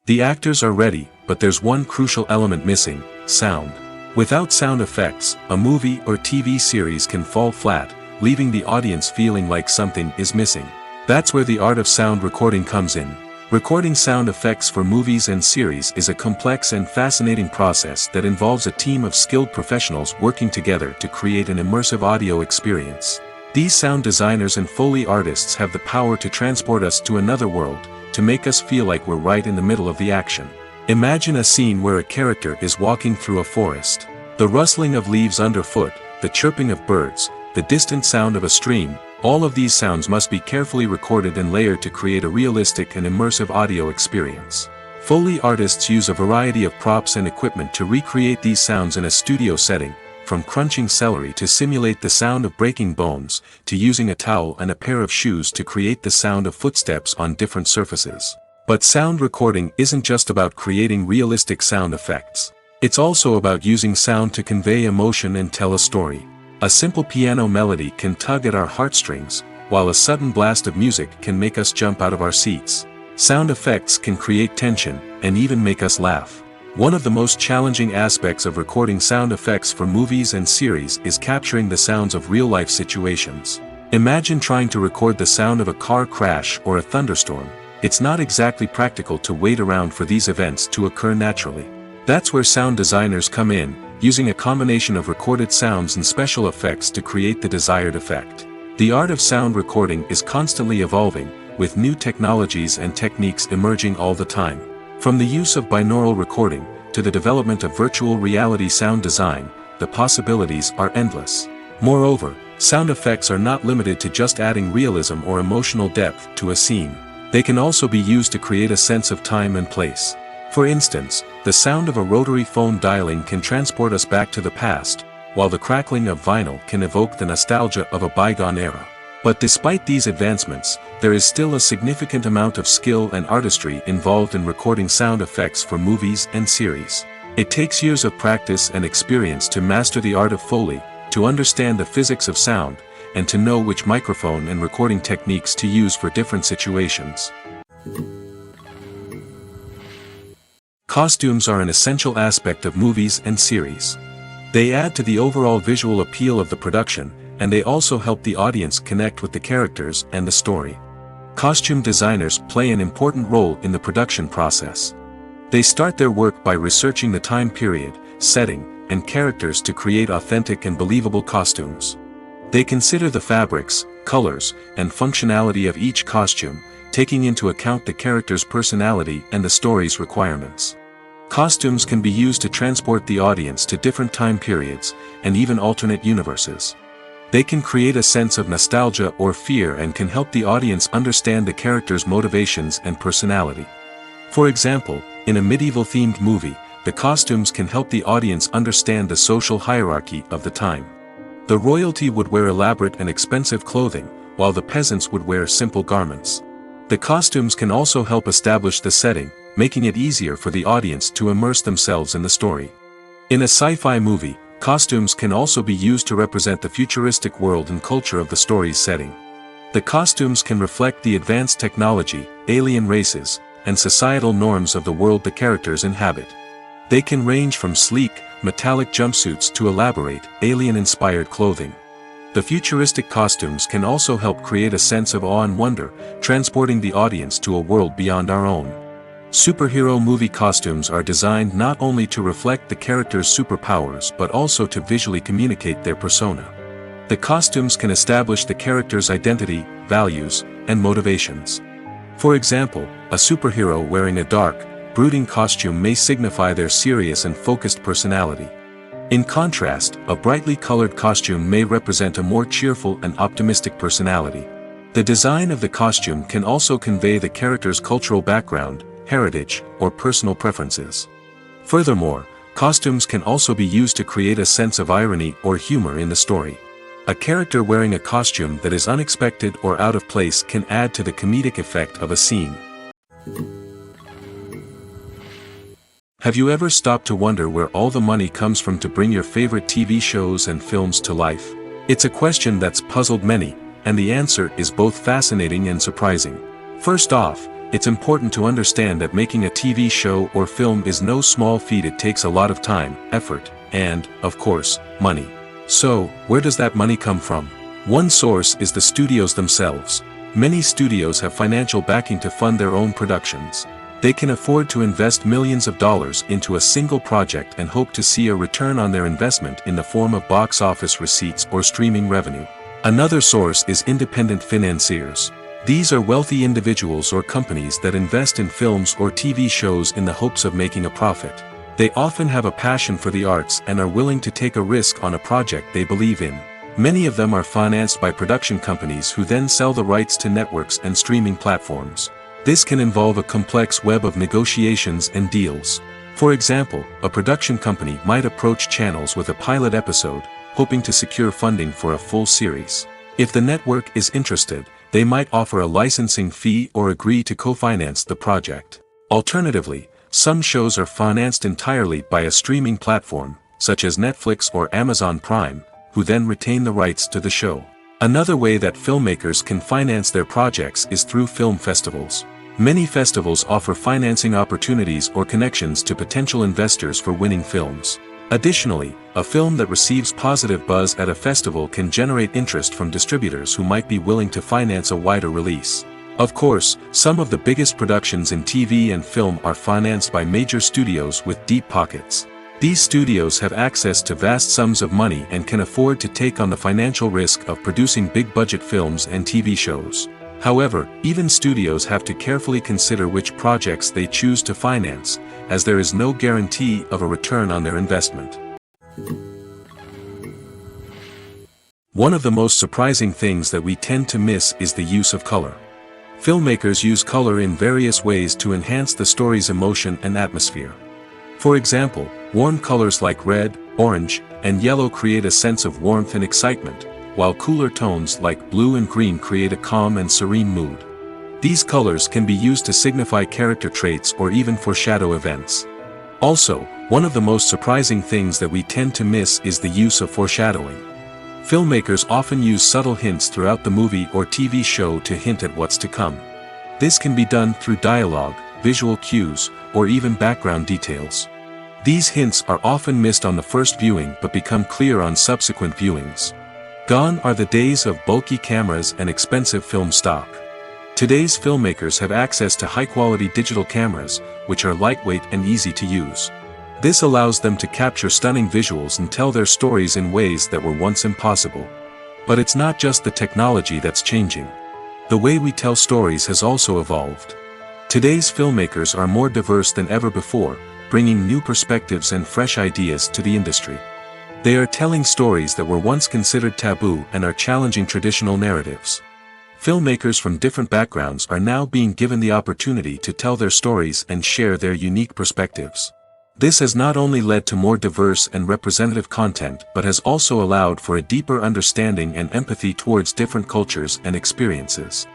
The actors are ready, but there's one crucial element missing: sound. Without sound effects, a movie or TV series can fall flat, leaving the audience feeling like something is missing. That's where the art of sound recording comes in. Recording sound effects for movies and series is a complex and fascinating process that involves a team of skilled professionals working together to create an immersive audio experience. These sound designers and Foley artists have the power to transport us to another world, to make us feel like we're right in the middle of the action. Imagine a scene where a character is walking through a forest. The rustling of leaves underfoot, the chirping of birds, the distant sound of a stream, all of these sounds must be carefully recorded and layered to create a realistic and immersive audio experience. Foley artists use a variety of props and equipment to recreate these sounds in a studio setting, from crunching celery to simulate the sound of breaking bones, to using a towel and a pair of shoes to create the sound of footsteps on different surfaces. But sound recording isn't just about creating realistic sound effects. It's also about using sound to convey emotion and tell a story. A simple piano melody can tug at our heartstrings, while a sudden blast of music can make us jump out of our seats. Sound effects can create tension, and even make us laugh. One of the most challenging aspects of recording sound effects for movies and series is capturing the sounds of real-life situations. Imagine trying to record the sound of a car crash or a thunderstorm. It's not exactly practical to wait around for these events to occur naturally. That's where sound designers come in, using a combination of recorded sounds and special effects to create the desired effect. The art of sound recording is constantly evolving, with new technologies and techniques emerging all the time. From the use of binaural recording, to the development of virtual reality sound design, the possibilities are endless. Moreover, sound effects are not limited to just adding realism or emotional depth to a scene. They can also be used to create a sense of time and place. For instance, the sound of a rotary phone dialing can transport us back to the past, while the crackling of vinyl can evoke the nostalgia of a bygone era. But despite these advancements, there is still a significant amount of skill and artistry involved in recording sound effects for movies and series. It takes years of practice and experience to master the art of Foley, to understand the physics of sound, and to know which microphone and recording techniques to use for different situations. Costumes are an essential aspect of movies and series. They add to the overall visual appeal of the production, and they also help the audience connect with the characters and the story. Costume designers play an important role in the production process. They start their work by researching the time period, setting, and characters to create authentic and believable costumes. They consider the fabrics, colors, and functionality of each costume, taking into account the character's personality and the story's requirements. Costumes can be used to transport the audience to different time periods, and even alternate universes. They can create a sense of nostalgia or fear and can help the audience understand the character's motivations and personality. For example, in a medieval-themed movie, the costumes can help the audience understand the social hierarchy of the time. The royalty would wear elaborate and expensive clothing, while the peasants would wear simple garments. The costumes can also help establish the setting, making it easier for the audience to immerse themselves in the story. In a sci-fi movie, costumes can also be used to represent the futuristic world and culture of the story's setting. The costumes can reflect the advanced technology, alien races, and societal norms of the world the characters inhabit. They can range from sleek, metallic jumpsuits to elaborate, alien-inspired clothing. The futuristic costumes can also help create a sense of awe and wonder, transporting the audience to a world beyond our own. Superhero movie costumes are designed not only to reflect the character's superpowers but also to visually communicate their persona. The costumes can establish the character's identity, values, and motivations. For example, a superhero wearing a dark, brooding costume may signify their serious and focused personality. In contrast, a brightly colored costume may represent a more cheerful and optimistic personality. The design of the costume can also convey the character's cultural background, heritage, or personal preferences. Furthermore, costumes can also be used to create a sense of irony or humor in the story. A character wearing a costume that is unexpected or out of place can add to the comedic effect of a scene. Have you ever stopped to wonder where all the money comes from to bring your favorite TV shows and films to life? It's a question that's puzzled many, and the answer is both fascinating and surprising. First off, it's important to understand that making a TV show or film is no small feat. It takes a lot of time, effort, and, of course, money. So, where does that money come from? One source is the studios themselves. Many studios have financial backing to fund their own productions. They can afford to invest millions of dollars into a single project and hope to see a return on their investment in the form of box office receipts or streaming revenue. Another source is independent financiers. These are wealthy individuals or companies that invest in films or TV shows in the hopes of making a profit. They often have a passion for the arts and are willing to take a risk on a project they believe in. Many of them are financed by production companies who then sell the rights to networks and streaming platforms. This can involve a complex web of negotiations and deals. For example, a production company might approach channels with a pilot episode, hoping to secure funding for a full series. If the network is interested, they might offer a licensing fee or agree to co-finance the project. Alternatively, some shows are financed entirely by a streaming platform, such as Netflix or Amazon Prime, who then retain the rights to the show. Another way that filmmakers can finance their projects is through film festivals. Many festivals offer financing opportunities or connections to potential investors for winning films. Additionally, a film that receives positive buzz at a festival can generate interest from distributors who might be willing to finance a wider release. Of course, some of the biggest productions in TV and film are financed by major studios with deep pockets. These studios have access to vast sums of money and can afford to take on the financial risk of producing big-budget films and TV shows. However, even studios have to carefully consider which projects they choose to finance, as there is no guarantee of a return on their investment. One of the most surprising things that we tend to miss is the use of color. Filmmakers use color in various ways to enhance the story's emotion and atmosphere. For example, warm colors like red, orange, and yellow create a sense of warmth and excitement, while cooler tones like blue and green create a calm and serene mood. These colors can be used to signify character traits or even foreshadow events. Also, one of the most surprising things that we tend to miss is the use of foreshadowing. Filmmakers often use subtle hints throughout the movie or TV show to hint at what's to come. This can be done through dialogue, visual cues, or even background details. These hints are often missed on the first viewing but become clear on subsequent viewings. Gone are the days of bulky cameras and expensive film stock. Today's filmmakers have access to high-quality digital cameras, which are lightweight and easy to use. This allows them to capture stunning visuals and tell their stories in ways that were once impossible. But it's not just the technology that's changing. The way we tell stories has also evolved. Today's filmmakers are more diverse than ever before, bringing new perspectives and fresh ideas to the industry. They are telling stories that were once considered taboo and are challenging traditional narratives. Filmmakers from different backgrounds are now being given the opportunity to tell their stories and share their unique perspectives. This has not only led to more diverse and representative content but has also allowed for a deeper understanding and empathy towards different cultures and experiences.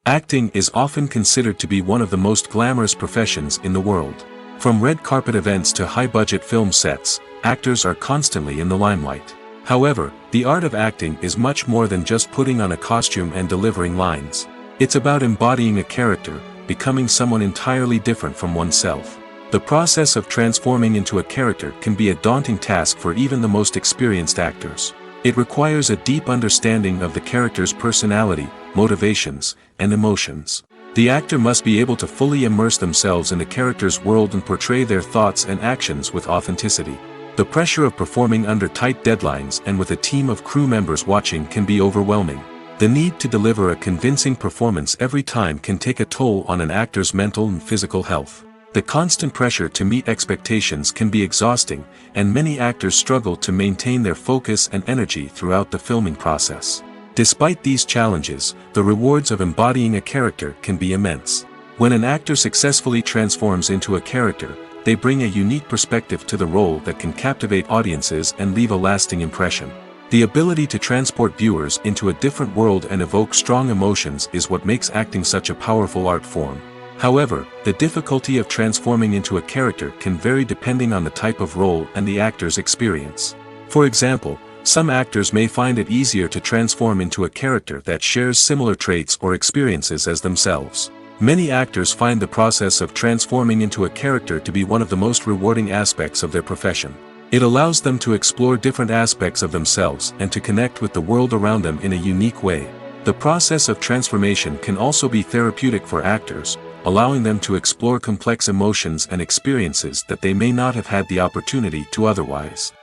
Acting is often considered to be one of the most glamorous professions in the world. From red carpet events to high-budget film sets, actors are constantly in the limelight. However, the art of acting is much more than just putting on a costume and delivering lines. It's about embodying a character, becoming someone entirely different from oneself. The process of transforming into a character can be a daunting task for even the most experienced actors. It requires a deep understanding of the character's personality, motivations, and emotions. The actor must be able to fully immerse themselves in the character's world and portray their thoughts and actions with authenticity. The pressure of performing under tight deadlines and with a team of crew members watching can be overwhelming. The need to deliver a convincing performance every time can take a toll on an actor's mental and physical health. The constant pressure to meet expectations can be exhausting, and many actors struggle to maintain their focus and energy throughout the filming process. Despite these challenges, the rewards of embodying a character can be immense. When an actor successfully transforms into a character, they bring a unique perspective to the role that can captivate audiences and leave a lasting impression. The ability to transport viewers into a different world and evoke strong emotions is what makes acting such a powerful art form. However, the difficulty of transforming into a character can vary depending on the type of role and the actor's experience. For example, some actors may find it easier to transform into a character that shares similar traits or experiences as themselves. Many actors find the process of transforming into a character to be one of the most rewarding aspects of their profession. It allows them to explore different aspects of themselves and to connect with the world around them in a unique way. The process of transformation can also be therapeutic for actors, allowing them to explore complex emotions and experiences that they may not have had the opportunity to otherwise.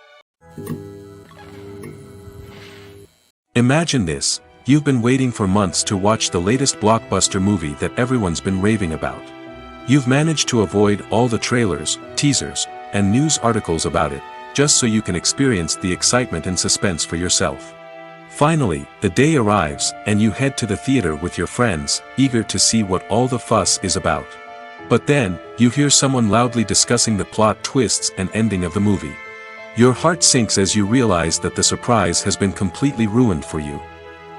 Imagine this: you've been waiting for months to watch the latest blockbuster movie that everyone's been raving about. You've managed to avoid all the trailers, teasers, and news articles about it, just so you can experience the excitement and suspense for yourself. Finally, the day arrives, and you head to the theater with your friends, eager to see what all the fuss is about. But then, you hear someone loudly discussing the plot twists and ending of the movie. Your heart sinks as you realize that the surprise has been completely ruined for you.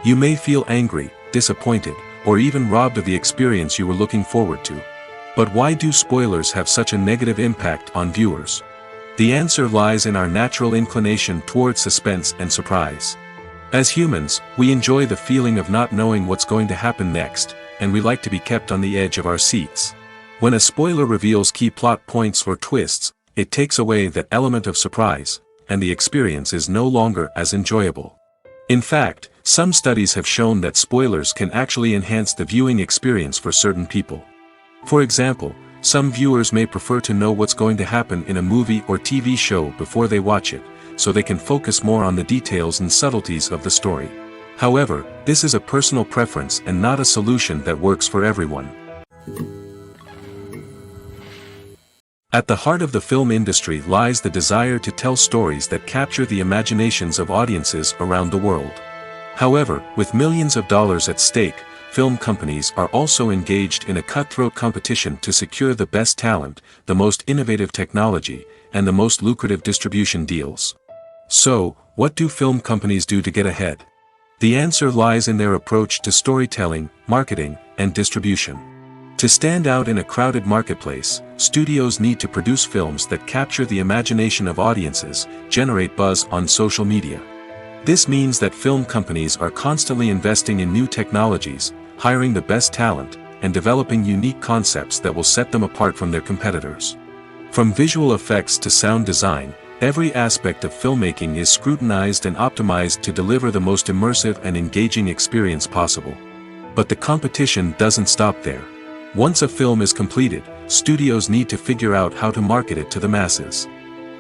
You may feel angry, disappointed, or even robbed of the experience you were looking forward to. But why do spoilers have such a negative impact on viewers? The answer lies in our natural inclination towards suspense and surprise. As humans, we enjoy the feeling of not knowing what's going to happen next, and we like to be kept on the edge of our seats. When a spoiler reveals key plot points or twists, it takes away that element of surprise, and the experience is no longer as enjoyable. In fact, some studies have shown that spoilers can actually enhance the viewing experience for certain people. For example, some viewers may prefer to know what's going to happen in a movie or TV show before they watch it, so they can focus more on the details and subtleties of the story. However, this is a personal preference and not a solution that works for everyone. At the heart of the film industry lies the desire to tell stories that capture the imaginations of audiences around the world. However, with millions of dollars at stake, film companies are also engaged in a cutthroat competition to secure the best talent, the most innovative technology, and the most lucrative distribution deals. So, what do film companies do to get ahead? The answer lies in their approach to storytelling, marketing, and distribution. To stand out in a crowded marketplace, studios need to produce films that capture the imagination of audiences, generate buzz on social media. This means that film companies are constantly investing in new technologies, hiring the best talent, and developing unique concepts that will set them apart from their competitors. From visual effects to sound design, every aspect of filmmaking is scrutinized and optimized to deliver the most immersive and engaging experience possible. But the competition doesn't stop there. Once a film is completed, studios need to figure out how to market it to the masses.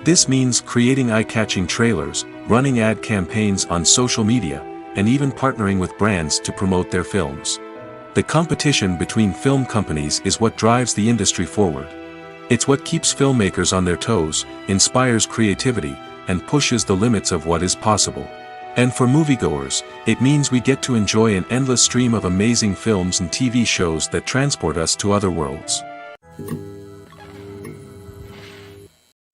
This means creating eye-catching trailers, running ad campaigns on social media, and even partnering with brands to promote their films. The competition between film companies is what drives the industry forward. It's what keeps filmmakers on their toes, inspires creativity, and pushes the limits of what is possible. And for moviegoers, it means we get to enjoy an endless stream of amazing films and TV shows that transport us to other worlds.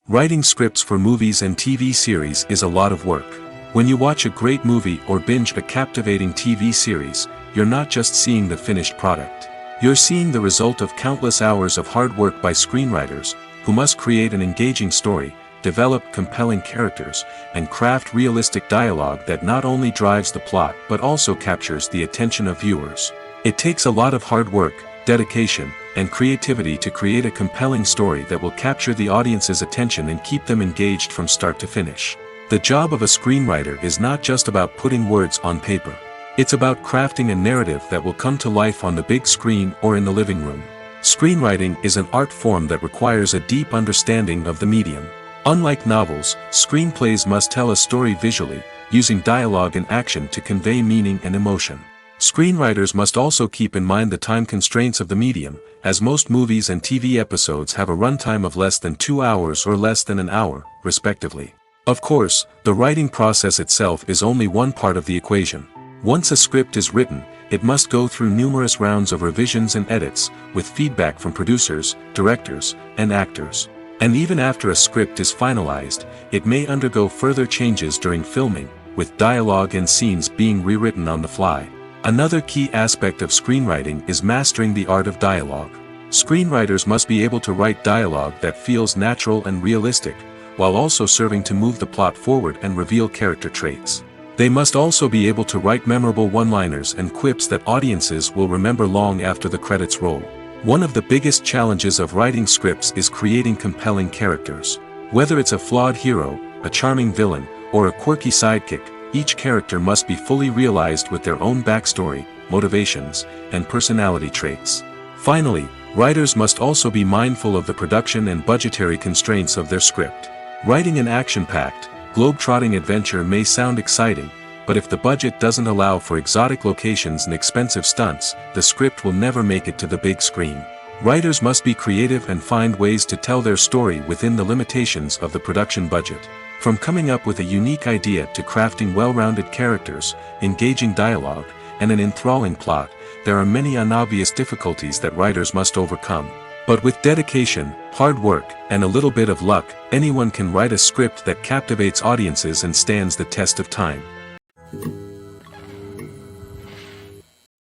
Writing scripts for movies and TV series is a lot of work. When you watch a great movie or binge a captivating TV series, you're not just seeing the finished product. You're seeing the result of countless hours of hard work by screenwriters, who must create an engaging story, develop compelling characters, and craft realistic dialogue that not only drives the plot but also captures the attention of viewers. It takes a lot of hard work, dedication, and creativity to create a compelling story that will capture the audience's attention and keep them engaged from start to finish. The job of a screenwriter is not just about putting words on paper. It's about crafting a narrative that will come to life on the big screen or in the living room. Screenwriting is an art form that requires a deep understanding of the medium. Unlike novels, screenplays must tell a story visually, using dialogue and action to convey meaning and emotion. Screenwriters must also keep in mind the time constraints of the medium, as most movies and TV episodes have a runtime of less than 2 hours or less than an hour, respectively. Of course, the writing process itself is only one part of the equation. Once a script is written, it must go through numerous rounds of revisions and edits, with feedback from producers, directors, and actors. And even after a script is finalized, it may undergo further changes during filming, with dialogue and scenes being rewritten on the fly. Another key aspect of screenwriting is mastering the art of dialogue. Screenwriters must be able to write dialogue that feels natural and realistic, while also serving to move the plot forward and reveal character traits. They must also be able to write memorable one-liners and quips that audiences will remember long after the credits roll. One of the biggest challenges of writing scripts is creating compelling characters. Whether it's a flawed hero, a charming villain, or a quirky sidekick, each character must be fully realized with their own backstory, motivations, and personality traits. Finally, writers must also be mindful of the production and budgetary constraints of their script. Writing an action-packed, globe-trotting adventure may sound exciting, but if the budget doesn't allow for exotic locations and expensive stunts, the script will never make it to the big screen. Writers must be creative and find ways to tell their story within the limitations of the production budget. From coming up with a unique idea to crafting well-rounded characters, engaging dialogue, and an enthralling plot, there are many unobvious difficulties that writers must overcome. But with dedication, hard work, and a little bit of luck, anyone can write a script that captivates audiences and stands the test of time.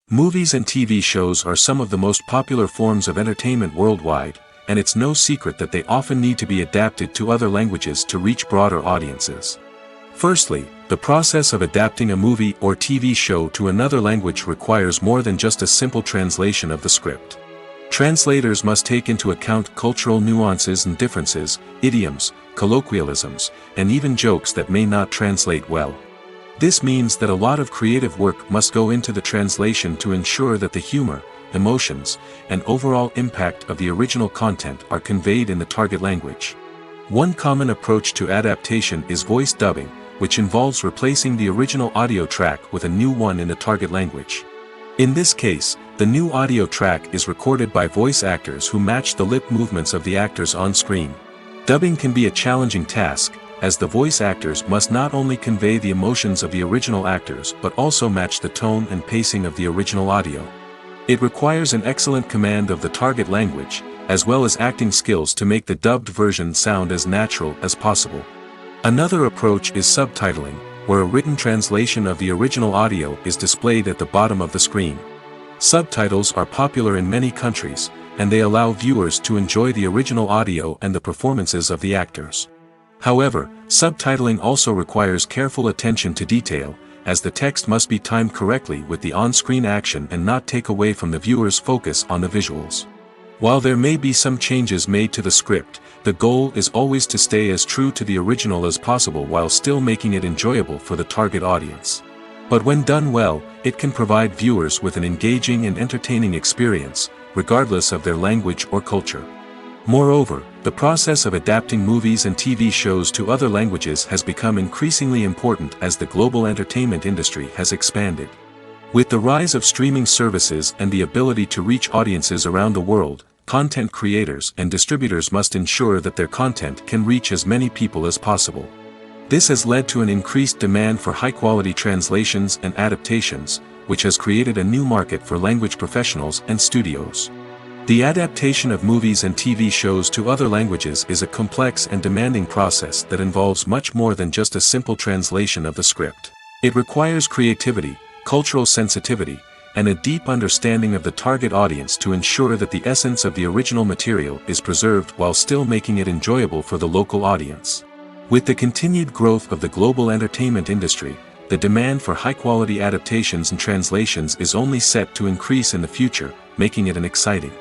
Movies and TV shows are some of the most popular forms of entertainment worldwide, and it's no secret that they often need to be adapted to other languages to reach broader audiences. Firstly, the process of adapting a movie or TV show to another language requires more than just a simple translation of the script. Translators must take into account cultural nuances and differences, idioms, colloquialisms, and even jokes that may not translate well. This means that a lot of creative work must go into the translation to ensure that the humor, emotions, and overall impact of the original content are conveyed in the target language. One common approach to adaptation is voice dubbing, which involves replacing the original audio track with a new one in the target language. In this case, the new audio track is recorded by voice actors who match the lip movements of the actors on screen. Dubbing can be a challenging task, as the voice actors must not only convey the emotions of the original actors but also match the tone and pacing of the original audio. It requires an excellent command of the target language, as well as acting skills to make the dubbed version sound as natural as possible. Another approach is subtitling, where a written translation of the original audio is displayed at the bottom of the screen. Subtitles are popular in many countries, and they allow viewers to enjoy the original audio and the performances of the actors. However, subtitling also requires careful attention to detail, as the text must be timed correctly with the on-screen action and not take away from the viewer's focus on the visuals. While there may be some changes made to the script, the goal is always to stay as true to the original as possible while still making it enjoyable for the target audience. But when done well, it can provide viewers with an engaging and entertaining experience, regardless of their language or culture. Moreover, the process of adapting movies and TV shows to other languages has become increasingly important as the global entertainment industry has expanded. With the rise of streaming services and the ability to reach audiences around the world, content creators and distributors must ensure that their content can reach as many people as possible. This has led to an increased demand for high-quality translations and adaptations, which has created a new market for language professionals and studios. The adaptation of movies and TV shows to other languages is a complex and demanding process that involves much more than just a simple translation of the script. It requires creativity, cultural sensitivity, and a deep understanding of the target audience to ensure that the essence of the original material is preserved while still making it enjoyable for the local audience. With the continued growth of the global entertainment industry, the demand for high-quality adaptations and translations is only set to increase in the future, making it an exciting.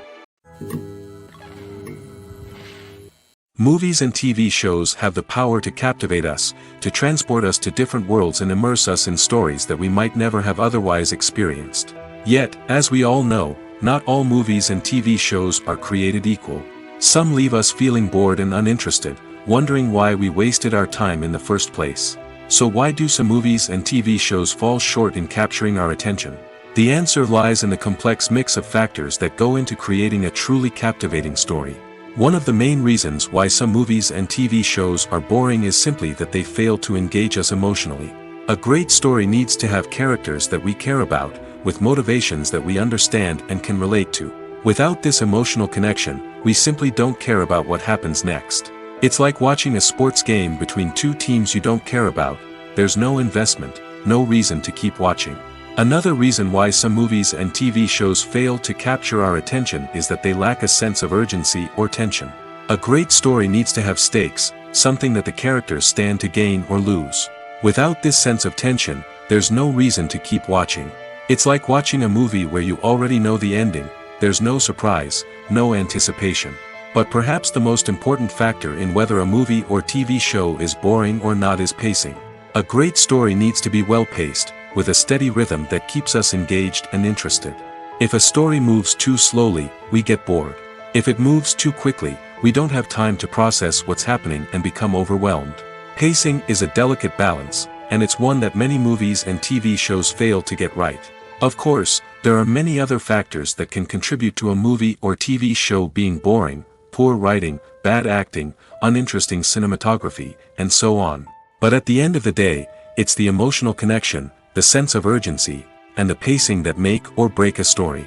Movies and TV shows have the power to captivate us, to transport us to different worlds and immerse us in stories that we might never have otherwise experienced. Yet, as we all know, not all movies and TV shows are created equal. Some leave us feeling bored and uninterested, wondering why we wasted our time in the first place. So why do some movies and TV shows fall short in capturing our attention? The answer lies in the complex mix of factors that go into creating a truly captivating story. One of the main reasons why some movies and TV shows are boring is simply that they fail to engage us emotionally. A great story needs to have characters that we care about, with motivations that we understand and can relate to. Without this emotional connection, we simply don't care about what happens next. It's like watching a sports game between two teams you don't care about. There's no investment, no reason to keep watching. Another reason why some movies and TV shows fail to capture our attention is that they lack a sense of urgency or tension. A great story needs to have stakes, something that the characters stand to gain or lose. Without this sense of tension, there's no reason to keep watching. It's like watching a movie where you already know the ending. There's no surprise, no anticipation. But perhaps the most important factor in whether a movie or TV show is boring or not is pacing. A great story needs to be well-paced, with a steady rhythm that keeps us engaged and interested. If a story moves too slowly, we get bored. If it moves too quickly, we don't have time to process what's happening and become overwhelmed. Pacing is a delicate balance, and it's one that many movies and TV shows fail to get right. Of course, there are many other factors that can contribute to a movie or TV show being boring: poor writing, bad acting, uninteresting cinematography, and so on. But at the end of the day, it's the emotional connection, the sense of urgency, and the pacing that make or break a story.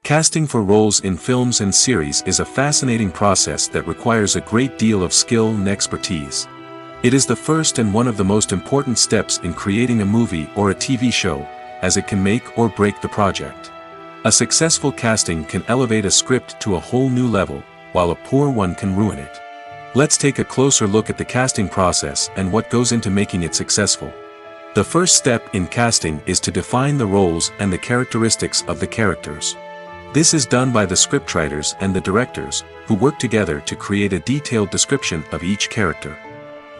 Casting for roles in films and series is a fascinating process that requires a great deal of skill and expertise. It is the first and one of the most important steps in creating a movie or a TV show, as it can make or break the project. A successful casting can elevate a script to a whole new level, while a poor one can ruin it. Let's take a closer look at the casting process and what goes into making it successful. The first step in casting is to define the roles and the characteristics of the characters. This is done by the scriptwriters and the directors, who work together to create a detailed description of each character.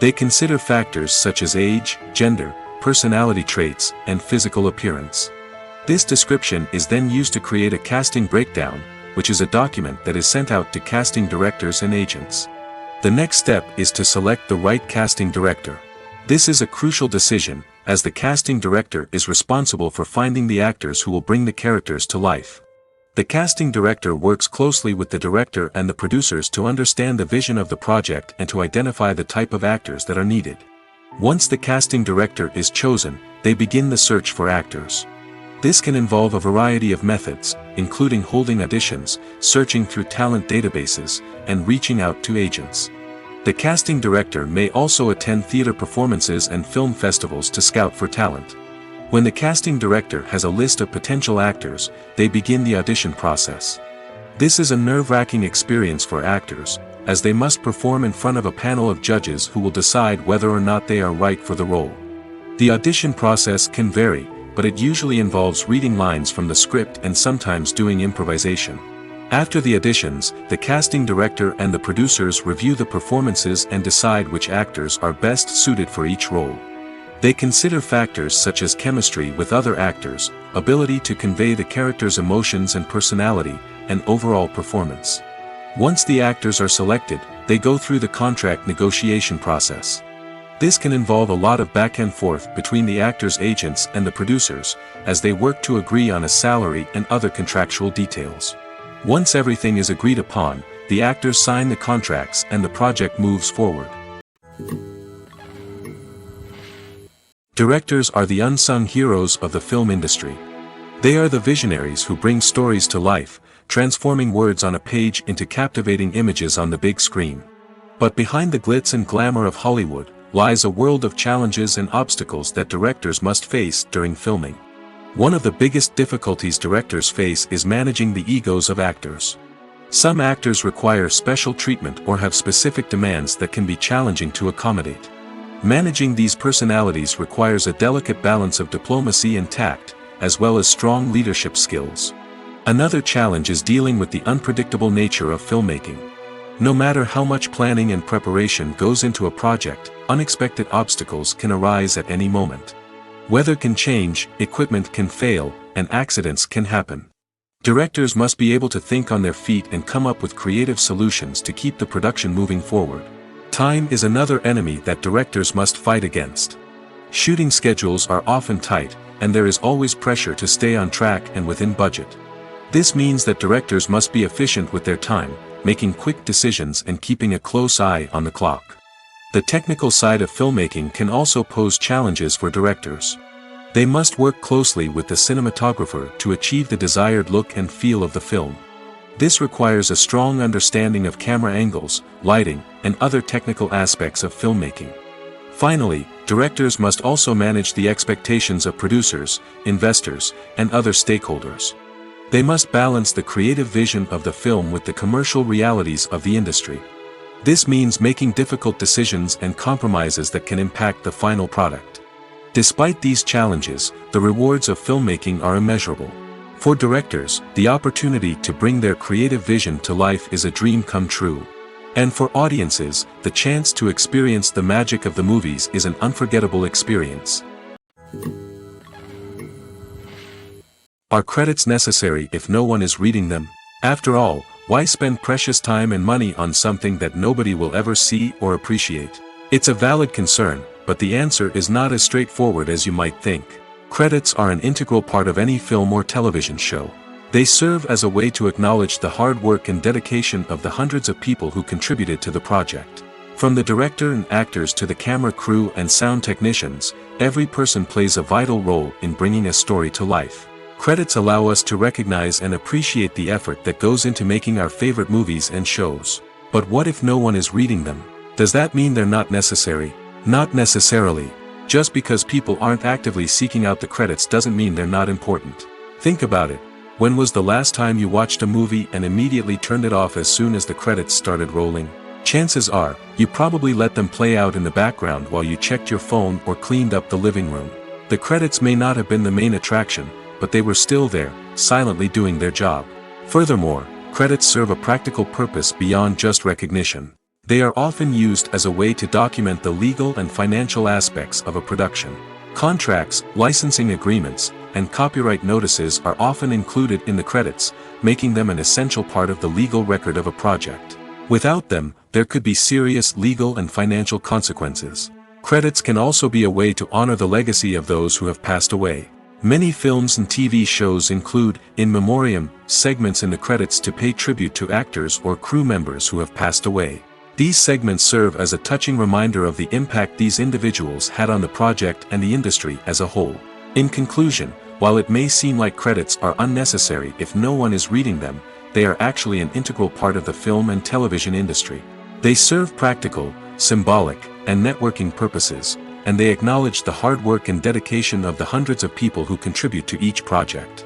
They consider factors such as age, gender, personality traits, and physical appearance. This description is then used to create a casting breakdown, which is a document that is sent out to casting directors and agents. The next step is to select the right casting director. This is a crucial decision, as the casting director is responsible for finding the actors who will bring the characters to life. The casting director works closely with the director and the producers to understand the vision of the project and to identify the type of actors that are needed. Once the casting director is chosen, they begin the search for actors. This can involve a variety of methods, including holding auditions, searching through talent databases, and reaching out to agents. The casting director may also attend theater performances and film festivals to scout for talent. When the casting director has a list of potential actors, they begin the audition process. This is a nerve-wracking experience for actors, as they must perform in front of a panel of judges who will decide whether or not they are right for the role. The audition process can vary, but it usually involves reading lines from the script and sometimes doing improvisation. After the auditions, the casting director and the producers review the performances and decide which actors are best suited for each role. They consider factors such as chemistry with other actors, ability to convey the character's emotions and personality, and overall performance. Once the actors are selected, they go through the contract negotiation process. This can involve a lot of back and forth between the actors' agents and the producers, as they work to agree on a salary and other contractual details. Once everything is agreed upon, the actors sign the contracts and the project moves forward. Directors are the unsung heroes of the film industry. They are the visionaries who bring stories to life, transforming words on a page into captivating images on the big screen. But behind the glitz and glamour of Hollywood lies a world of challenges and obstacles that directors must face during filming. One of the biggest difficulties directors face is managing the egos of actors. Some actors require special treatment or have specific demands that can be challenging to accommodate. Managing these personalities requires a delicate balance of diplomacy and tact, as well as strong leadership skills. Another challenge is dealing with the unpredictable nature of filmmaking. No matter how much planning and preparation goes into a project, unexpected obstacles can arise at any moment. Weather can change, equipment can fail, and accidents can happen. Directors must be able to think on their feet and come up with creative solutions to keep the production moving forward. Time is another enemy that directors must fight against. Shooting schedules are often tight, and there is always pressure to stay on track and within budget. This means that directors must be efficient with their time, making quick decisions and keeping a close eye on the clock. The technical side of filmmaking can also pose challenges for directors. They must work closely with the cinematographer to achieve the desired look and feel of the film. This requires a strong understanding of camera angles, lighting, and other technical aspects of filmmaking. Finally, directors must also manage the expectations of producers, investors, and other stakeholders. They must balance the creative vision of the film with the commercial realities of the industry. This means making difficult decisions and compromises that can impact the final product. Despite these challenges, the rewards of filmmaking are immeasurable. For directors, the opportunity to bring their creative vision to life is a dream come true. And for audiences, the chance to experience the magic of the movies is an unforgettable experience. Are credits necessary if no one is reading them? After all, why spend precious time and money on something that nobody will ever see or appreciate? It's a valid concern, but the answer is not as straightforward as you might think. Credits are an integral part of any film or television show. They serve as a way to acknowledge the hard work and dedication of the hundreds of people who contributed to the project. From the director and actors to the camera crew and sound technicians, every person plays a vital role in bringing a story to life. Credits allow us to recognize and appreciate the effort that goes into making our favorite movies and shows. But what if no one is reading them? Does that mean they're not necessary? Not necessarily. Just because people aren't actively seeking out the credits doesn't mean they're not important. Think about it. When was the last time you watched a movie and immediately turned it off as soon as the credits started rolling? Chances are, you probably let them play out in the background while you checked your phone or cleaned up the living room. The credits may not have been the main attraction, but they were still there, silently doing their job. Furthermore, credits serve a practical purpose beyond just recognition. They are often used as a way to document the legal and financial aspects of a production. Contracts, licensing agreements, and copyright notices are often included in the credits, making them an essential part of the legal record of a project. Without them, there could be serious legal and financial consequences. Credits can also be a way to honor the legacy of those who have passed away. Many films and TV shows include, in memoriam, segments in the credits to pay tribute to actors or crew members who have passed away. These segments serve as a touching reminder of the impact these individuals had on the project and the industry as a whole. In conclusion, while it may seem like credits are unnecessary if no one is reading them, they are actually an integral part of the film and television industry. They serve practical, symbolic, and networking purposes, and they acknowledge the hard work and dedication of the hundreds of people who contribute to each project.